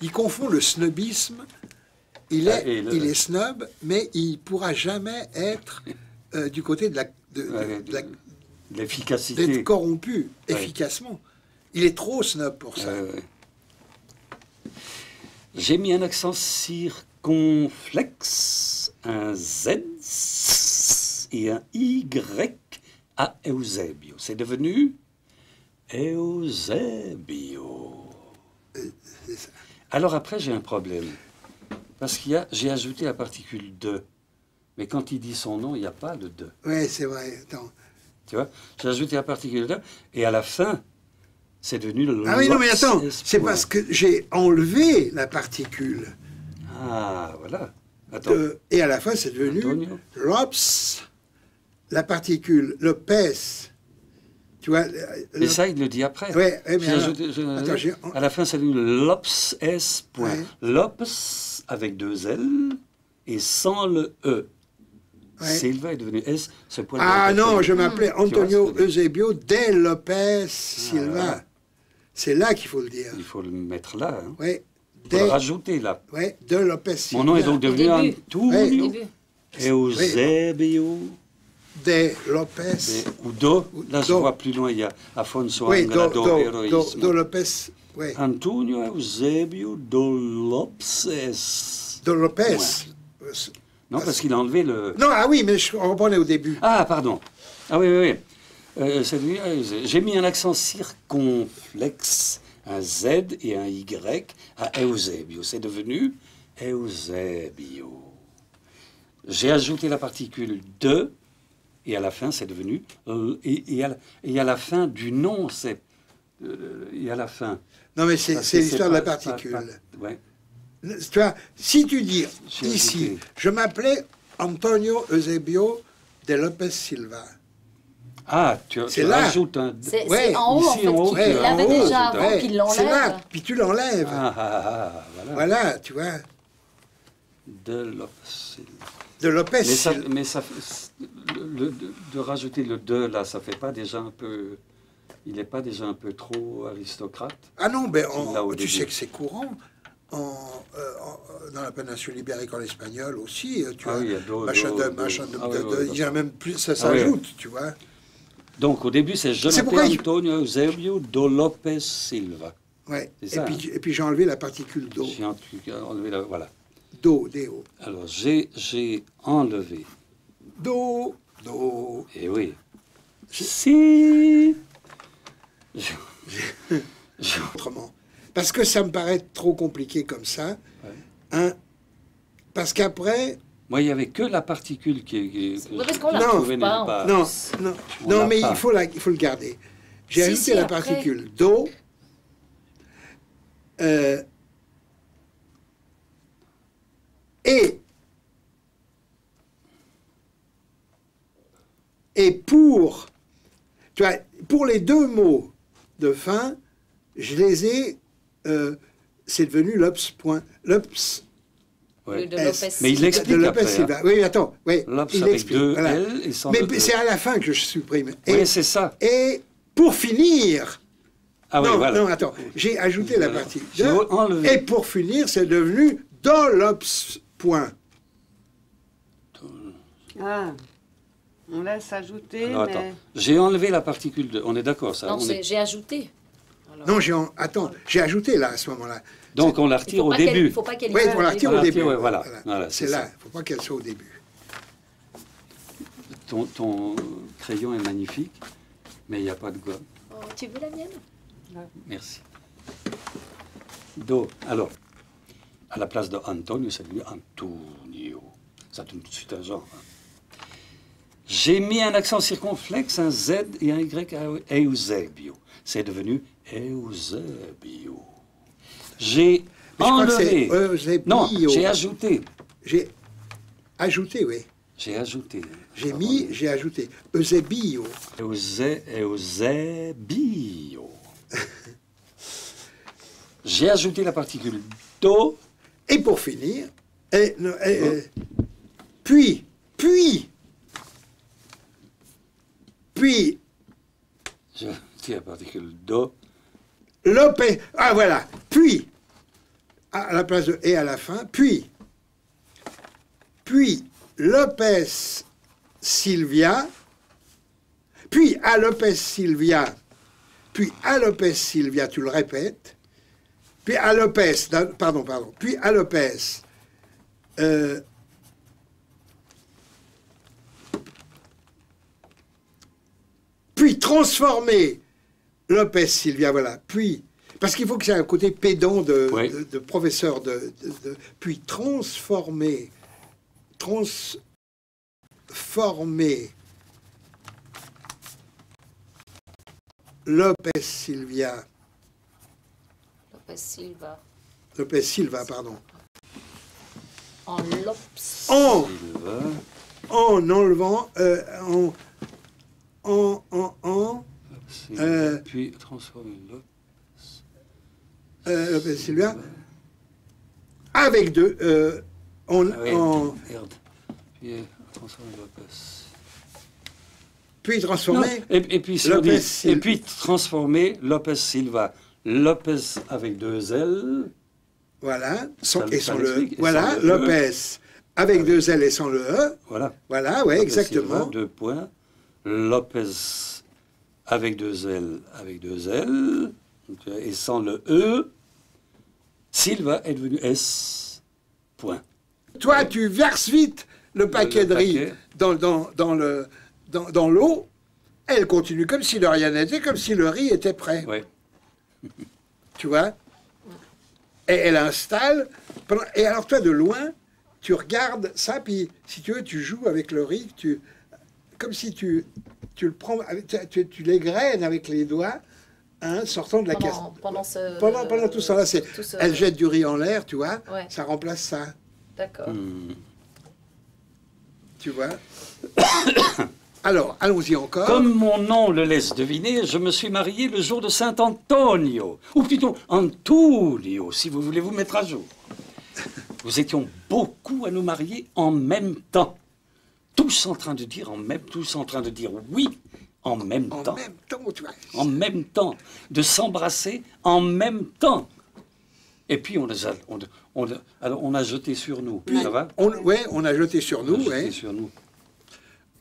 il confond le snobisme. Il est snob, mais il pourra jamais être du côté de L'efficacité. d'être corrompu Ouais. efficacement. Il est trop snob pour ça. J'ai mis un accent circonflexe, un Z et un Y à Eusebio. C'est devenu Eusebio. C'est ça. Alors après, j'ai un problème. Parce j'ai ajouté la particule de. Mais quand il dit son nom, il n'y a pas le de. Ouais, c'est vrai. Attends. Tu vois? J'ai ajouté la particule de. Et à la fin, c'est devenu le Ah oui, non, mais attends. lops C'est point. parce que j'ai enlevé la particule. Ah, voilà. Attends. Et à la fin, c'est devenu Antonio. Lops, la particule, Lopez. Tu vois Mais ça, il le dit après. Ouais, mais J'ai alors- ajouté- attends, j'ai- à la fin, c'est devenu Lops S. Point. Ouais. Lops avec deux L et sans le E. Ouais. Silva est devenu S. Ce point Ah doit être- non, je m'appelais Antonio ce que je veux dire. Eusebio de Lopez Silva. voilà. C'est là qu'il faut le dire. Il faut le mettre là. Hein. Ouais, Il faut le rajouter là. ouais, de Lopez Silva. Mon nom est donc devenu début. Antonio Début. Eusebio. De Lopez. Ou Do. Là, je Do. vois plus loin, il y a Afonso Oui, Anglado Heroismo. do Lopez. Ouais. Antonio Eusebio do Lopes. De Lopez. Non, parce qu'il a enlevé le... Non, ah oui, mais je reprenais au début. Ah, pardon. Ah oui, oui, oui. C'est lui, j'ai mis un accent circonflexe, un Z et un Y à Eusebio. C'est devenu Eusebio. J'ai ajouté la particule de, et à la fin, c'est devenu... et à la fin du nom, c'est... et à la fin... Non, mais Parce c'est que l'histoire de la pas- particule. ouais. Tu vois, si tu dis J'ai ici, ajouté. je m'appelais Antonio Eusebio de Lopez Silva. Ah, tu là. rajoutes un... C'est Ouais, en haut, en ici, fait. en haut, Il en l'avait haut, déjà avant ouais. qu'il C'est l'enlève. là, puis tu l'enlèves. Voilà. Voilà, tu vois. De Lopez. De Lopez. Mais ça de rajouter le de là, ça fait pas déjà un peu... Il n'est pas déjà un peu trop aristocrate? Ah non, mais Là, au tu début. sais que c'est courant. Dans la péninsule ibérique en espagnol aussi, tu Ah vois, oui, il y a machin de, ah oui, il y a même plus, ça Ah oui. s'ajoute, tu vois. Donc au début, c'est C'est pourquoi Jonathan Antonio Eusebio do Lopez Silva. Ouais. C'est Et ça, puis, et puis j'ai enlevé la particule do. J'ai enlevé la... Voilà. Do, do. Alors, j'ai enlevé... Do, do. Eh oui. Si... Autrement. Parce que ça me paraît trop compliqué comme ça. Ouais. Hein, parce qu'après, Moi, il n'y avait que la particule que Parce qu'on la Non, retrouve pas. en pas. non, plus. non, On non, l'a mais pas. il faut le garder. J'ai Si, ajouté si, la après. particule do. Et pour, tu vois, pour les deux mots de fin, je les ai, c'est devenu l'ops point, l'ops Ouais. De S. Lopez. Mais il de explique Lopez après. Silva. Hein. Oui, attends, oui, L'ops il avec explique. deux Voilà. L et sans Mais le E. c'est à la fin que je supprime. Oui, c'est ça. Et pour finir, Ah oui, non, voilà. non, attends, j'ai ajouté la Voilà. partie J'ai de, enlevé. et pour finir, c'est devenu dans l'ops point. Ah, on laisse ajouter, Non, mais... attends. J'ai enlevé la particule de... On est d'accord, ça? Non, on est... j'ai ajouté. Alors. Non, attends, j'ai ajouté là à ce moment-là. Donc on la Il retire faut au pas qu'elle- début. Il faut pas qu'elle Oui, soit on la au retire début. au début. Ouais, voilà. Voilà, c'est c'est là, ça. il ne faut pas qu'elle soit au début. Ton crayon est magnifique, mais il n'y a pas de gomme. Oh, tu veux la mienne? Merci. Do. Alors, à la place de Antonio, c'est devenu Antonio. Ça donne tout de suite un genre. Hein. J'ai mis un accent circonflexe, un Z et un Y à Eusebio. C'est devenu Eusebio. J'ai Mais je crois que c'est enlevé. Eusebio. Non, j'ai ajouté. J'ai ajouté, oui. J'ai ajouté. J'ai ajouté Eusebio. Eusebio. J'ai ajouté la particule do. Et pour finir, puis, J'ai ajouté la particule do. Lopez, ah voilà, puis, à la place de et à la fin, puis Lopez Silvia, puis à Lopez Silvia, tu le répètes, puis à Lopez, pardon, puis à Lopez, puis transformer Lopez Silvia, voilà, puis, parce qu'il faut que c'est un côté pédant Oui. de professeur, puis transformer Lopez Silvia, Lopez Lopez Silva, Silva. pardon, En Lops. en Silva. enlevant, Puis transformer le. Lopez Silvia, avec deux, Ah oui, merde. Puis transformer Lopez. puis Non, transformer, et puis, si on Lopez dit, Silva. et puis transformer Lopez Silva. Lopez avec deux L. voilà, Ça- et ça sans le, l'explique, et voilà, sans le E. Lopez, avec deux L et sans le E, Voilà. voilà, ouais, Lopez exactement. Silva, deux points. Lopez avec deux L, et sans le E. Silva est devenu S. Point. Toi, tu verses vite le paquet de riz paquet. dans l'eau, elle continue comme si de rien n'était, comme si le riz était prêt. Oui. Tu vois? Et elle installe. Et alors, toi, de loin, tu regardes ça, puis si tu veux, tu joues avec le riz, comme si tu le prends, tu l'égrènes avec les doigts, hein, sortant de la caisse. Pendant tout ça, là, elle jette du riz en l'air, tu vois, Ouais. ça remplace ça, D'accord. Hmm. tu vois. Alors, allons-y encore. Comme mon nom le laisse deviner, je me suis marié le jour de Saint-Antonio. Ou plutôt Antonio, si vous voulez vous mettre à jour. Nous étions beaucoup à nous marier en même temps. Tous en train de dire tous en train de dire oui en même temps. En même temps, tu vois. En même temps. De s'embrasser en même temps. Et puis on a jeté sur nous. Ça va? Oui, on a jeté sur nous. On a jeté Ouais. sur nous.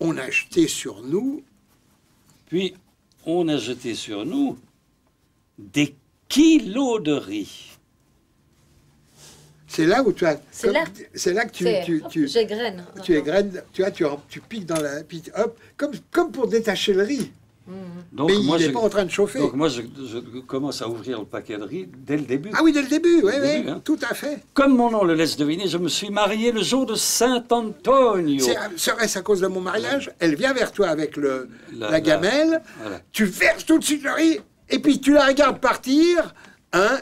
On a jeté sur nous. Puis on a jeté sur nous des kilos de riz. C'est là où tu as. C'est là. C'est là que tu J'égrène. tu égrènes, tu vois, tu piques dans la. Puis hop, comme pour détacher le riz. Donc, Mais moi, il n'est pas en train de chauffer. Donc moi, je commence à ouvrir le paquet de riz dès le début. Ah oui, dès le début, oui, Dès le oui, début, hein. tout à fait. Comme mon nom le laisse deviner, je me suis marié le jour de Saint-Antonio. Serait-ce à cause de mon mariage? Elle vient vers toi avec la gamelle, voilà. tu verses tout de suite le riz, et puis tu la regardes partir, hein,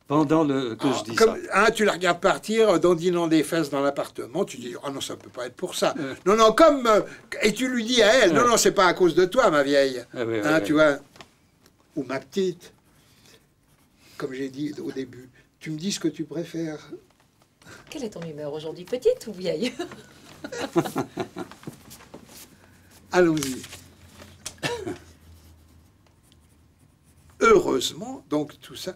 Pendant que je dis comme, ça. hein, tu la regardes partir, dandinant des fesses dans l'appartement, tu dis, oh non, ça peut pas être pour ça. Non, non, comme, et tu lui dis à elle, non, non, c'est pas à cause de toi, ma vieille. Oui, Hein, oui. tu vois, ou ma petite, comme j'ai dit au début, tu me dis ce que tu préfères. Quelle est ton humeur aujourd'hui, petite ou vieille? Allons-y. Heureusement, donc tout ça.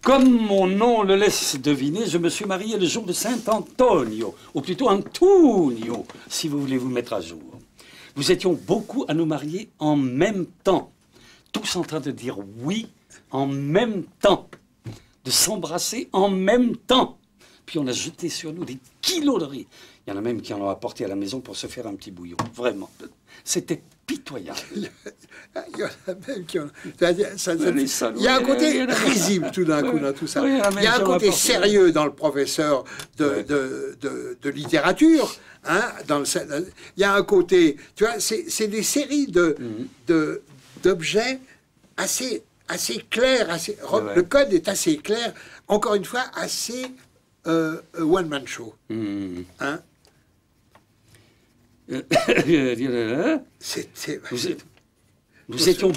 Comme mon nom le laisse deviner, je me suis marié le jour de Saint-Antonio, ou plutôt Antonio, si vous voulez vous mettre à jour. Nous étions beaucoup à nous marier en même temps, tous en train de dire oui en même temps, de s'embrasser en même temps. Puis on a jeté sur nous des kilos de riz. Il y en a même qui en ont apporté à la maison pour se faire un petit bouillon. Vraiment. C'était pitoyable. Il y en a même qui ont... Les salauds, Il y a un côté il y en a- risible tout d'un coup dans tout ça. Oui, il y en a Il même y a un qui ont côté apporté. sérieux dans le professeur Ouais. de littérature. Hein, il y a un côté... Tu vois, c'est des séries d'objets assez clairs. Ouais. Le code est assez clair. Encore une fois, assez one-man show. Mmh. Hein. Nous étions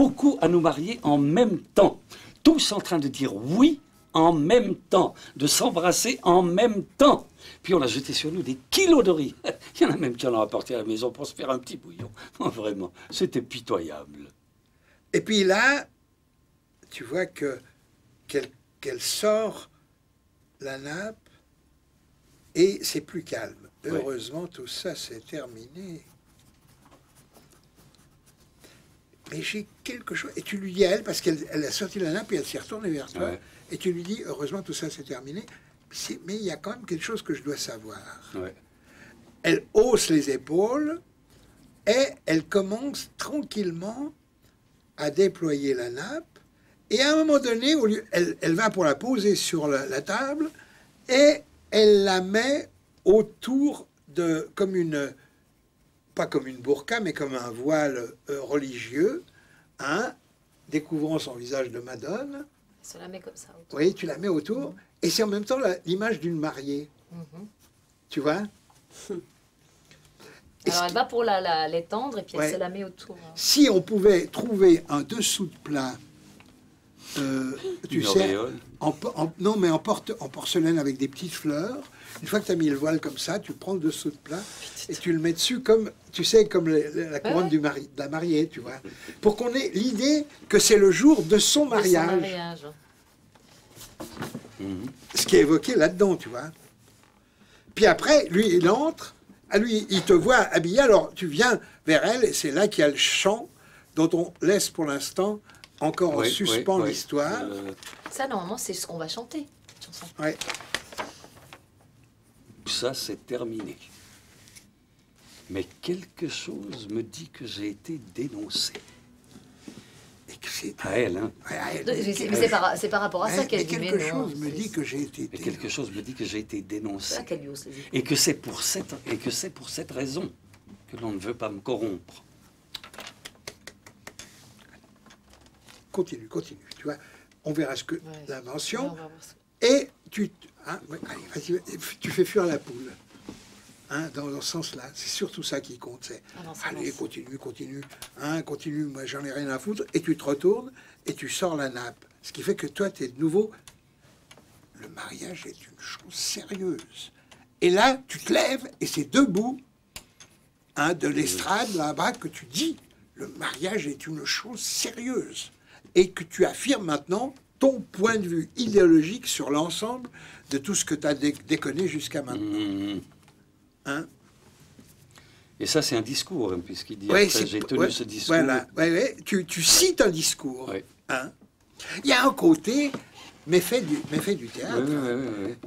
beaucoup à nous marier en même temps, tous en train de dire oui en même temps, de s'embrasser en même temps. Puis on a jeté sur nous des kilos de riz. Il y en a même qui en ont apporté à la maison pour se faire un petit bouillon. Oh, vraiment, c'était pitoyable. Et puis là, tu vois qu'elle sort la nappe et c'est plus calme. Oui. Heureusement, tout ça c'est terminé. Mais j'ai quelque chose. Et tu lui dis à elle, parce qu'elle a sorti la nappe et elle s'est retournée vers toi, Ouais. et tu lui dis, heureusement, tout ça c'est terminé. Mais il y a quand même quelque chose que je dois savoir. Ouais. Elle hausse les épaules et elle commence tranquillement à déployer la nappe. Et à un moment donné, elle va pour la poser sur la table et elle la met autour comme pas comme une burqa, mais comme un voile religieux, hein, découvrant son visage de Madone. Ça la met comme ça. Autour. Oui, tu la mets autour. Et c'est en même temps l'image d'une mariée. Tu vois? Alors elle va pour l'étendre et puis elle Ouais. se la met autour. Si on pouvait trouver un dessous de plat, tu Une sais, auréole. non mais en porcelaine avec des petites fleurs, une fois que tu as mis le voile comme ça, tu prends le dessous de plat et tu le mets dessus comme, tu sais, comme la couronne ouais. de la mariée, tu vois, pour qu'on ait l'idée que c'est le jour de son De son mariage, mariage. ce qui est évoqué là-dedans, tu vois. Puis après, lui, il entre, il te voit habillé, alors tu viens vers elle et c'est là qu'il y a le chant dont on laisse pour l'instant encore en Oui, suspens oui, oui. l'histoire. Ça, normalement, c'est ce qu'on va chanter. Cette chanson. Ouais. Ça, c'est terminé. Mais quelque chose me dit que j'ai été dénoncé. Et que c'est... À elle, hein. Ouais, à elle. Mais c'est par rapport à ça Ouais, qu'elle mais dit mais quelque non. chose me dit que j'ai été... Mais quelque chose me dit que j'ai été C'est dénoncé. ça qu'elle lui hausse les épaules. Et que c'est pour cette raison que l'on ne veut pas me corrompre. Continue, tu vois. On verra ce que Ouais, l'invention. on va voir ça. Et allez, vas-y, tu fais fuir la poule. Hein, dans ce sens-là, c'est surtout ça qui compte. C'est allez, continue, moi j'en ai rien à foutre. Et tu te retournes et tu sors la nappe. Ce qui fait que toi, tu es de nouveau. Le mariage est une chose sérieuse. Et là, tu te lèves et c'est debout de l'estrade, là-bas, que tu dis le mariage est une chose sérieuse. Et que tu affirmes maintenant ton point de vue idéologique sur l'ensemble de tout ce que tu as déconné jusqu'à maintenant. Hein? Et ça, c'est un discours, hein, puisqu'il dit j'ai tenu ce discours. Voilà, tu cites un discours. Ouais. Hein? Il y a un côté méfait du théâtre.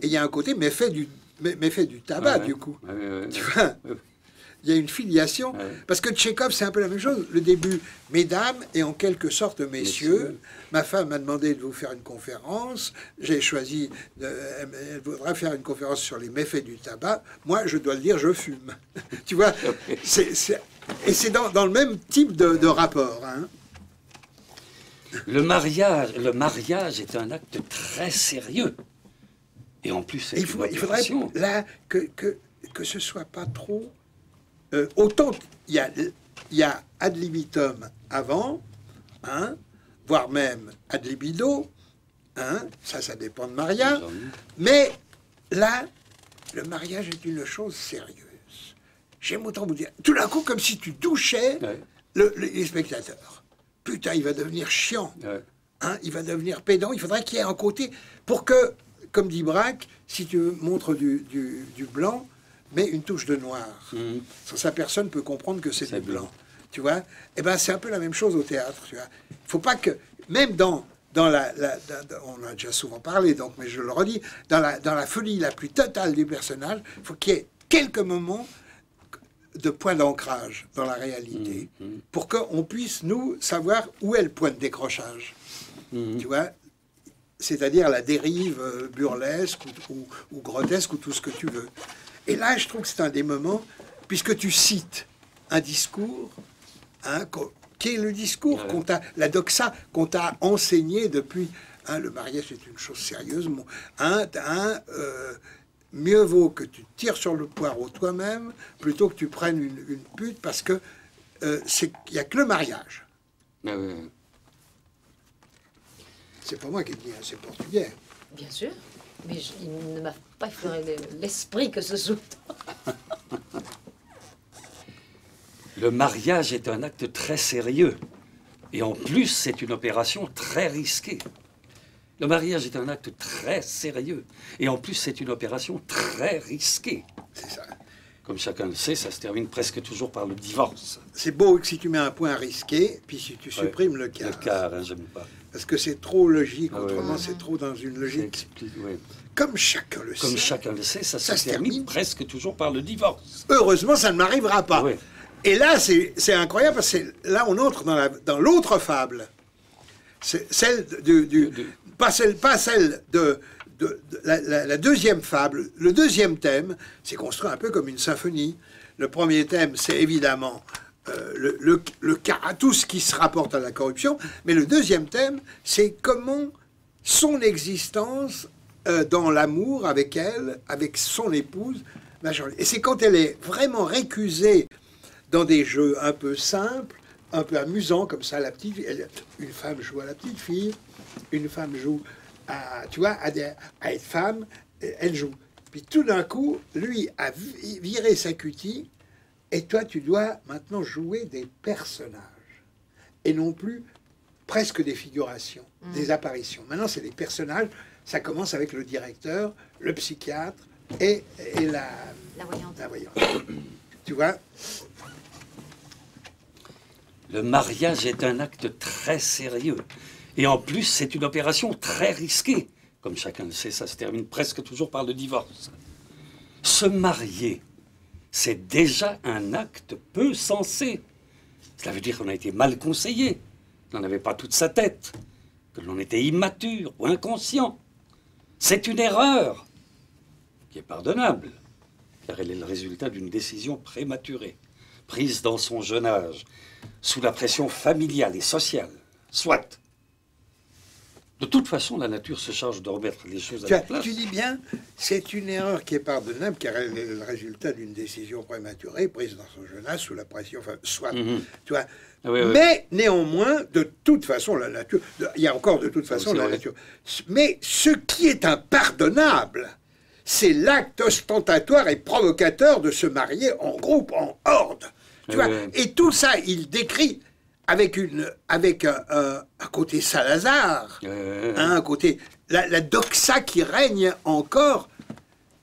Et il y a un côté méfait du tabac, du coup. Tu vois, il y a une filiation. Parce que Tchekhov, c'est un peu la même chose. Le début, mesdames, et en quelque sorte, messieurs. Ma femme m'a demandé de vous faire une conférence. J'ai choisi, elle voudra faire une conférence sur les méfaits du tabac. Moi, je dois le dire, je fume. Tu vois, et c'est dans le même type de rapport. Hein. Le mariage est un acte très sérieux. Et en plus, c'est il faudrait là que ce soit pas trop... autant il y a ad libitum avant, hein, voire même ad libido, hein, ça dépend de Maria, mais là, le mariage est une chose sérieuse. J'aime autant vous dire, tout d'un coup, comme si tu touchais les spectateurs. Putain, il va devenir chiant, hein, il va devenir pédant, il faudrait qu'il y ait un côté, pour que, comme dit Braque, si tu montres du blanc, mais une touche de noir. Sans ça, personne peut comprendre que c'est du blanc. Tu vois? Eh ben, c'est un peu la même chose au théâtre. Tu vois? Il faut pas que, même dans on en a déjà souvent parlé, donc, mais je le redis, dans la folie la plus totale du personnage, il faut qu'il y ait quelques moments de point d'ancrage dans la réalité, pour qu'on puisse, nous, savoir où est le point de décrochage. Tu vois? C'est-à-dire la dérive burlesque ou grotesque ou tout ce que tu veux. Et là, je trouve que c'est un des moments, puisque tu cites un discours, hein, qui est le discours la doxa qu'on t'a enseigné depuis. Hein, le mariage est une chose sérieuse. Mieux vaut que tu tires sur le poireau toi-même plutôt que tu prennes une pute, parce que il n'y a que le mariage. C'est pas moi qui le dis, hein, c'est portugais. Bien sûr. Mais il ne m'a pas effleuré l'esprit que ce soit. Le mariage est un acte très sérieux. Et en plus, c'est une opération très risquée. Le mariage est un acte très sérieux. Et en plus, c'est une opération très risquée. C'est ça. Comme chacun le sait, ça se termine presque toujours par le divorce. C'est beau que si tu mets un point risqué, puis si tu supprimes le quart. Le quart, hein, j'aime pas. Parce que c'est trop logique, autrement c'est trop dans une logique. Comme chacun le sait. Comme chacun le sait, ça se termine presque toujours par le divorce. Heureusement, ça ne m'arrivera pas. Oui. Et là, c'est incroyable, parce que là, on entre dans l'autre fable. C'est celle pas celle de la deuxième fable. Le deuxième thème, c'est construit un peu comme une symphonie. Le premier thème, c'est évidemment tout ce qui se rapporte à la corruption. Mais le deuxième thème, c'est comment son existence dans l'amour avec elle, avec son épouse. Et c'est quand elle est vraiment récusée dans des jeux un peu simples, un peu amusants, comme ça, une femme joue à la petite fille, une femme joue à être femme, elle joue. Puis tout d'un coup, lui a viré sa cutie, et toi, tu dois maintenant jouer des personnages, et non plus presque des figurations, des apparitions. Maintenant, c'est des personnages. Ça commence avec le directeur, le psychiatre et la voyante. La voyante. Tu vois? Le mariage est un acte très sérieux. Et en plus, c'est une opération très risquée. Comme chacun le sait, ça se termine presque toujours par le divorce. Se marier, c'est déjà un acte peu sensé. Cela veut dire qu'on a été mal conseillé, qu'on n'avait pas toute sa tête, que l'on était immature ou inconscient. C'est une erreur qui est pardonnable, car elle est le résultat d'une décision prématurée, prise dans son jeune âge, sous la pression familiale et sociale, soit. De toute façon, la nature se charge de remettre les choses à leur place. Tu dis bien, c'est une erreur qui est pardonnable, car elle est le résultat d'une décision prématurée, prise dans son jeune âge, sous la pression, enfin, soit, tu vois. Ah oui, oui. Mais néanmoins, de toute façon, la nature, il y a encore de toute façon la nature. Mais ce qui est impardonnable, c'est l'acte ostentatoire et provocateur de se marier en groupe, en horde. Tu vois. Et tout ça, il décrit avec un côté Salazar, un côté la doxa qui règne encore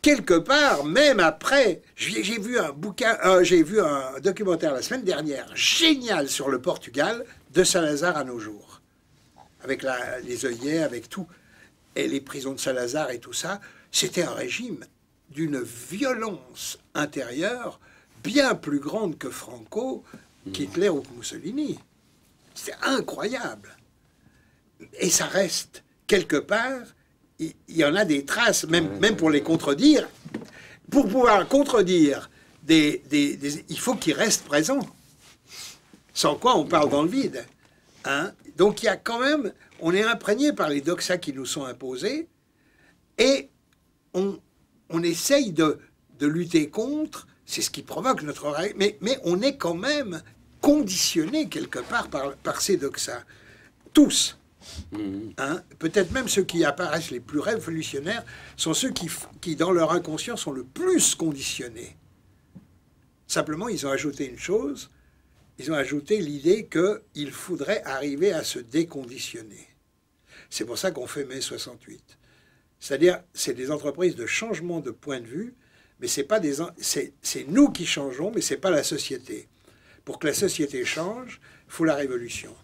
quelque part, même après. J'ai vu un documentaire la semaine dernière, génial, sur le Portugal, de Salazar à nos jours, avec les œillets, avec tout, et les prisons de Salazar et tout ça. C'était un régime d'une violence intérieure bien plus grande que Franco, qu'Hitler ou que Mussolini. C'est incroyable. Et ça reste, quelque part, il y en a des traces, même pour les contredire. Pour pouvoir contredire, il faut qu'ils restent présents. Sans quoi on parle dans le vide. Hein? Donc il y a quand même, on est imprégné par les doxas qui nous sont imposés, et on essaye de lutter contre, c'est ce qui provoque notre règle, mais on est quand même conditionné quelque part par ces doxas. Tous. Hein? Peut-être même ceux qui apparaissent les plus révolutionnaires sont ceux qui, dans leur inconscient, sont le plus conditionnés. Simplement, ils ont ajouté une chose, ils ont ajouté l'idée qu'il faudrait arriver à se déconditionner. C'est pour ça qu'on fait mai 68. C'est-à-dire, c'est des entreprises de changement de point de vue, mais c'est nous qui changeons, mais c'est pas la société. Pour que la société change, il faut la révolution.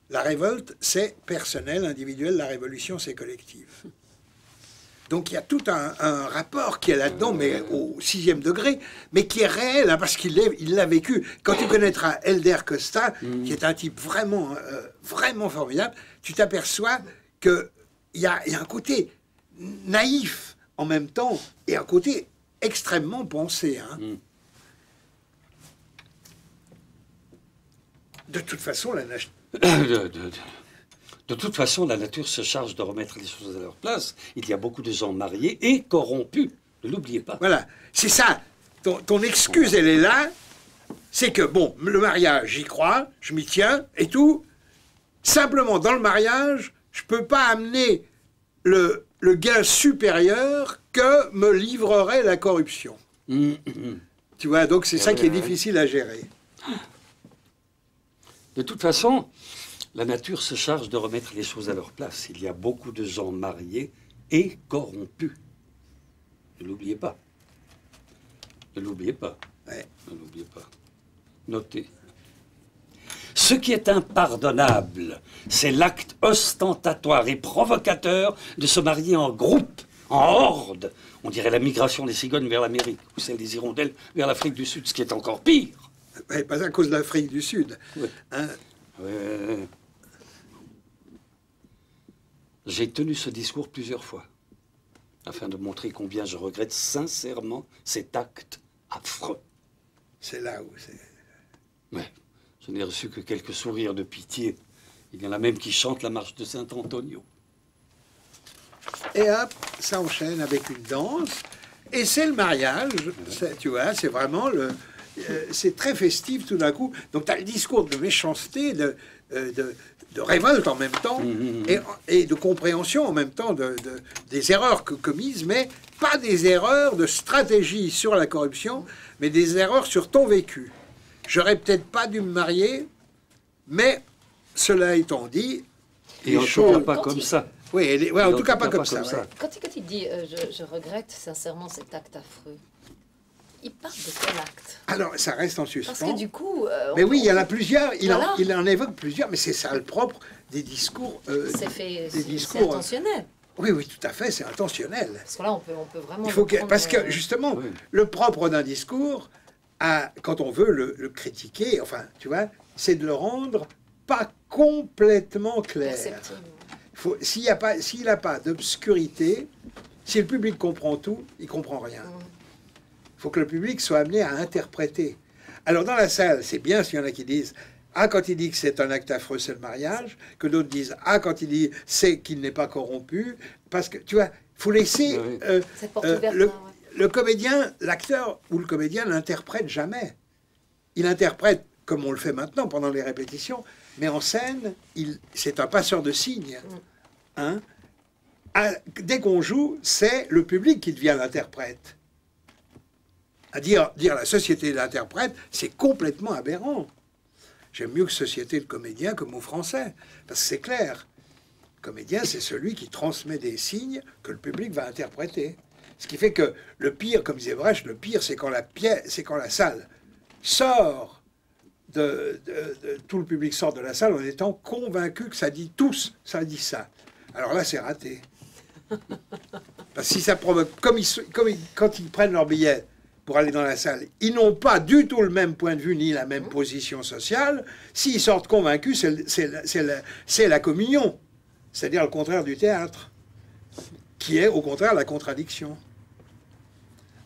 La révolte, c'est personnel, individuel. La révolution, c'est collective. Donc il y a tout un rapport qui est là-dedans, mais au 6e degré, mais qui est réel, hein, parce qu'il l'a vécu. Quand tu connaîtras Helder Costa, qui est un type vraiment, vraiment formidable, tu t'aperçois qu'il y a un côté naïf en même temps, et un côté extrêmement pensé. Hein. De toute façon, De toute façon, la nature se charge de remettre les choses à leur place. Il y a beaucoup de gens mariés et corrompus. Ne l'oubliez pas. Voilà, c'est ça. Ton excuse, elle est là. C'est que, bon, le mariage, j'y crois, je m'y tiens et tout. Simplement, dans le mariage, je ne peux pas amener le gain supérieur que me livrerait la corruption. Tu vois, donc c'est ça qui est difficile à gérer. De toute façon, la nature se charge de remettre les choses à leur place. Il y a beaucoup de gens mariés et corrompus. Ne l'oubliez pas. Ne l'oubliez pas. Ouais. Ne l'oubliez pas. Notez. Ce qui est impardonnable, c'est l'acte ostentatoire et provocateur de se marier en groupe, en horde. On dirait la migration des cigognes vers l'Amérique, ou celle des hirondelles vers l'Afrique du Sud, ce qui est encore pire. Ouais, pas à cause de l'Afrique du Sud. Oui. Hein? J'ai tenu ce discours plusieurs fois, afin de montrer combien je regrette sincèrement cet acte affreux. C'est là où c'est... Mais je n'ai reçu que quelques sourires de pitié. Il y en a même qui chantent la marche de Saint-Antonio. Et hop, ça enchaîne avec une danse. Et c'est le mariage, tu vois, c'est vraiment c'est très festif tout d'un coup. Donc tu as le discours de méchanceté, de révolte en même temps, et de compréhension en même temps des erreurs commises, mais pas des erreurs de stratégie sur la corruption, mais des erreurs sur ton vécu. J'aurais peut-être pas dû me marier, mais cela étant dit... Et en tout cas pas comme ça. Oui, en tout cas pas comme ça. Ouais. Quand il dit je regrette sincèrement cet acte affreux, il parle de quel acte? Alors, ça reste en suspens. Parce que du coup... mais oui, il y en a plusieurs, Voilà. il en évoque plusieurs, mais c'est ça le propre des discours... c'est intentionnel. Oui, tout à fait, c'est intentionnel. Parce que là, on peut vraiment... Parce que, justement, le propre d'un discours, quand on veut le critiquer, enfin, tu vois, c'est de le rendre pas complètement clair. S'il n'a pas d'obscurité, si le public comprend tout, il comprend rien. Il faut que le public soit amené à interpréter. Alors dans la salle, c'est bien s'il y en a qui disent Ah, quand il dit que c'est un acte affreux, c'est le mariage. Que d'autres disent, ah, quand il dit c'est qu'il n'est pas corrompu. Parce que, tu vois, il faut laisser... Cette porte ouverte, le comédien, l'acteur ou le comédien n'interprète jamais. Il interprète, comme on le fait maintenant pendant les répétitions, mais en scène, c'est un passeur de signes. Hein? Dès qu'on joue, c'est le public qui devient l'interprète. À dire la société de l'interprète, c'est complètement aberrant. J'aime mieux que société de comédien que mot français, parce que c'est clair. Le comédien, c'est celui qui transmet des signes que le public va interpréter. Ce qui fait que le pire, comme disait Brecht, le pire, c'est quand la salle sort tout le public sort de la salle en étant convaincu que ça dit tous, ça dit ça. Alors là, c'est raté. Parce que si ça provoque, quand ils prennent leur billet pour aller dans la salle, ils n'ont pas du tout le même point de vue ni la même position sociale. S'ils sortent convaincus, c'est la communion, c'est-à-dire le contraire du théâtre, qui est au contraire la contradiction.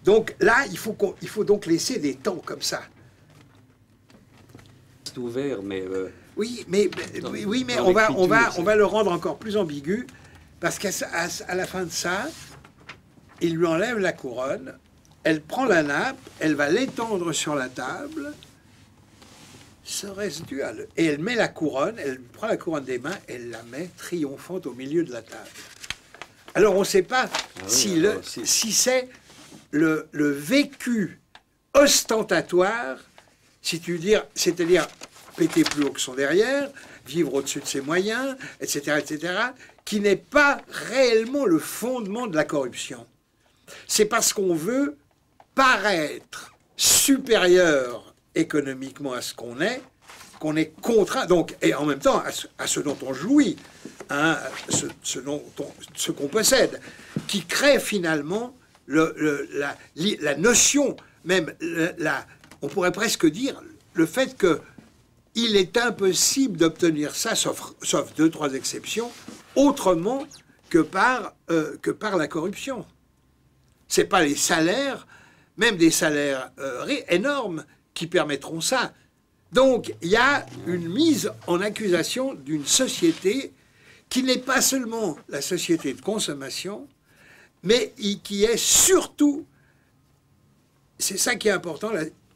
Donc là, il faut donc laisser des temps comme ça. C'est ouvert, mais... Oui, mais on va le rendre encore plus ambigu, parce qu'à la fin de ça, il lui enlève la couronne, elle prend la nappe, elle va l'étendre sur la table, serait-ce dû à et elle met la couronne, elle prend la couronne des mains, elle la met triomphante au milieu de la table. Alors on ne sait pas si c'est le vécu ostentatoire, si tu veux dire, c'est-à-dire péter plus haut que son derrière, vivre au-dessus de ses moyens, etc., qui n'est pas réellement le fondement de la corruption. C'est parce qu'on veut paraître supérieur économiquement à ce qu'on est contraint, donc, et en même temps à ce dont on jouit, hein, ce qu'on possède, qui crée finalement la notion, même on pourrait presque dire le fait que il est impossible d'obtenir ça, sauf 2-3 exceptions, autrement que par la corruption. Ce n'est pas les salaires, même des salaires énormes, qui permettront ça. Donc, il y a une mise en accusation d'une société qui n'est pas seulement la société de consommation, mais qui est surtout, c'est ça qui est important,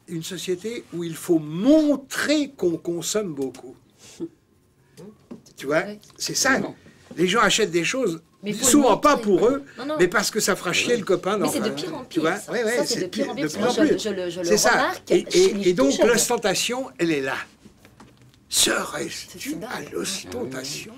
une société où il faut montrer qu'on consomme beaucoup. Tu vois, c'est ça. Les gens achètent des choses, souvent pas pour eux, mais parce que ça fera chier le copain. Mais c'est de pire en pire. Tu vois, ça, c'est de pire en pire. Je le c'est ça. remarque. Et donc l'ostentation, elle est là. Serait-ce dû à l'ostentation ?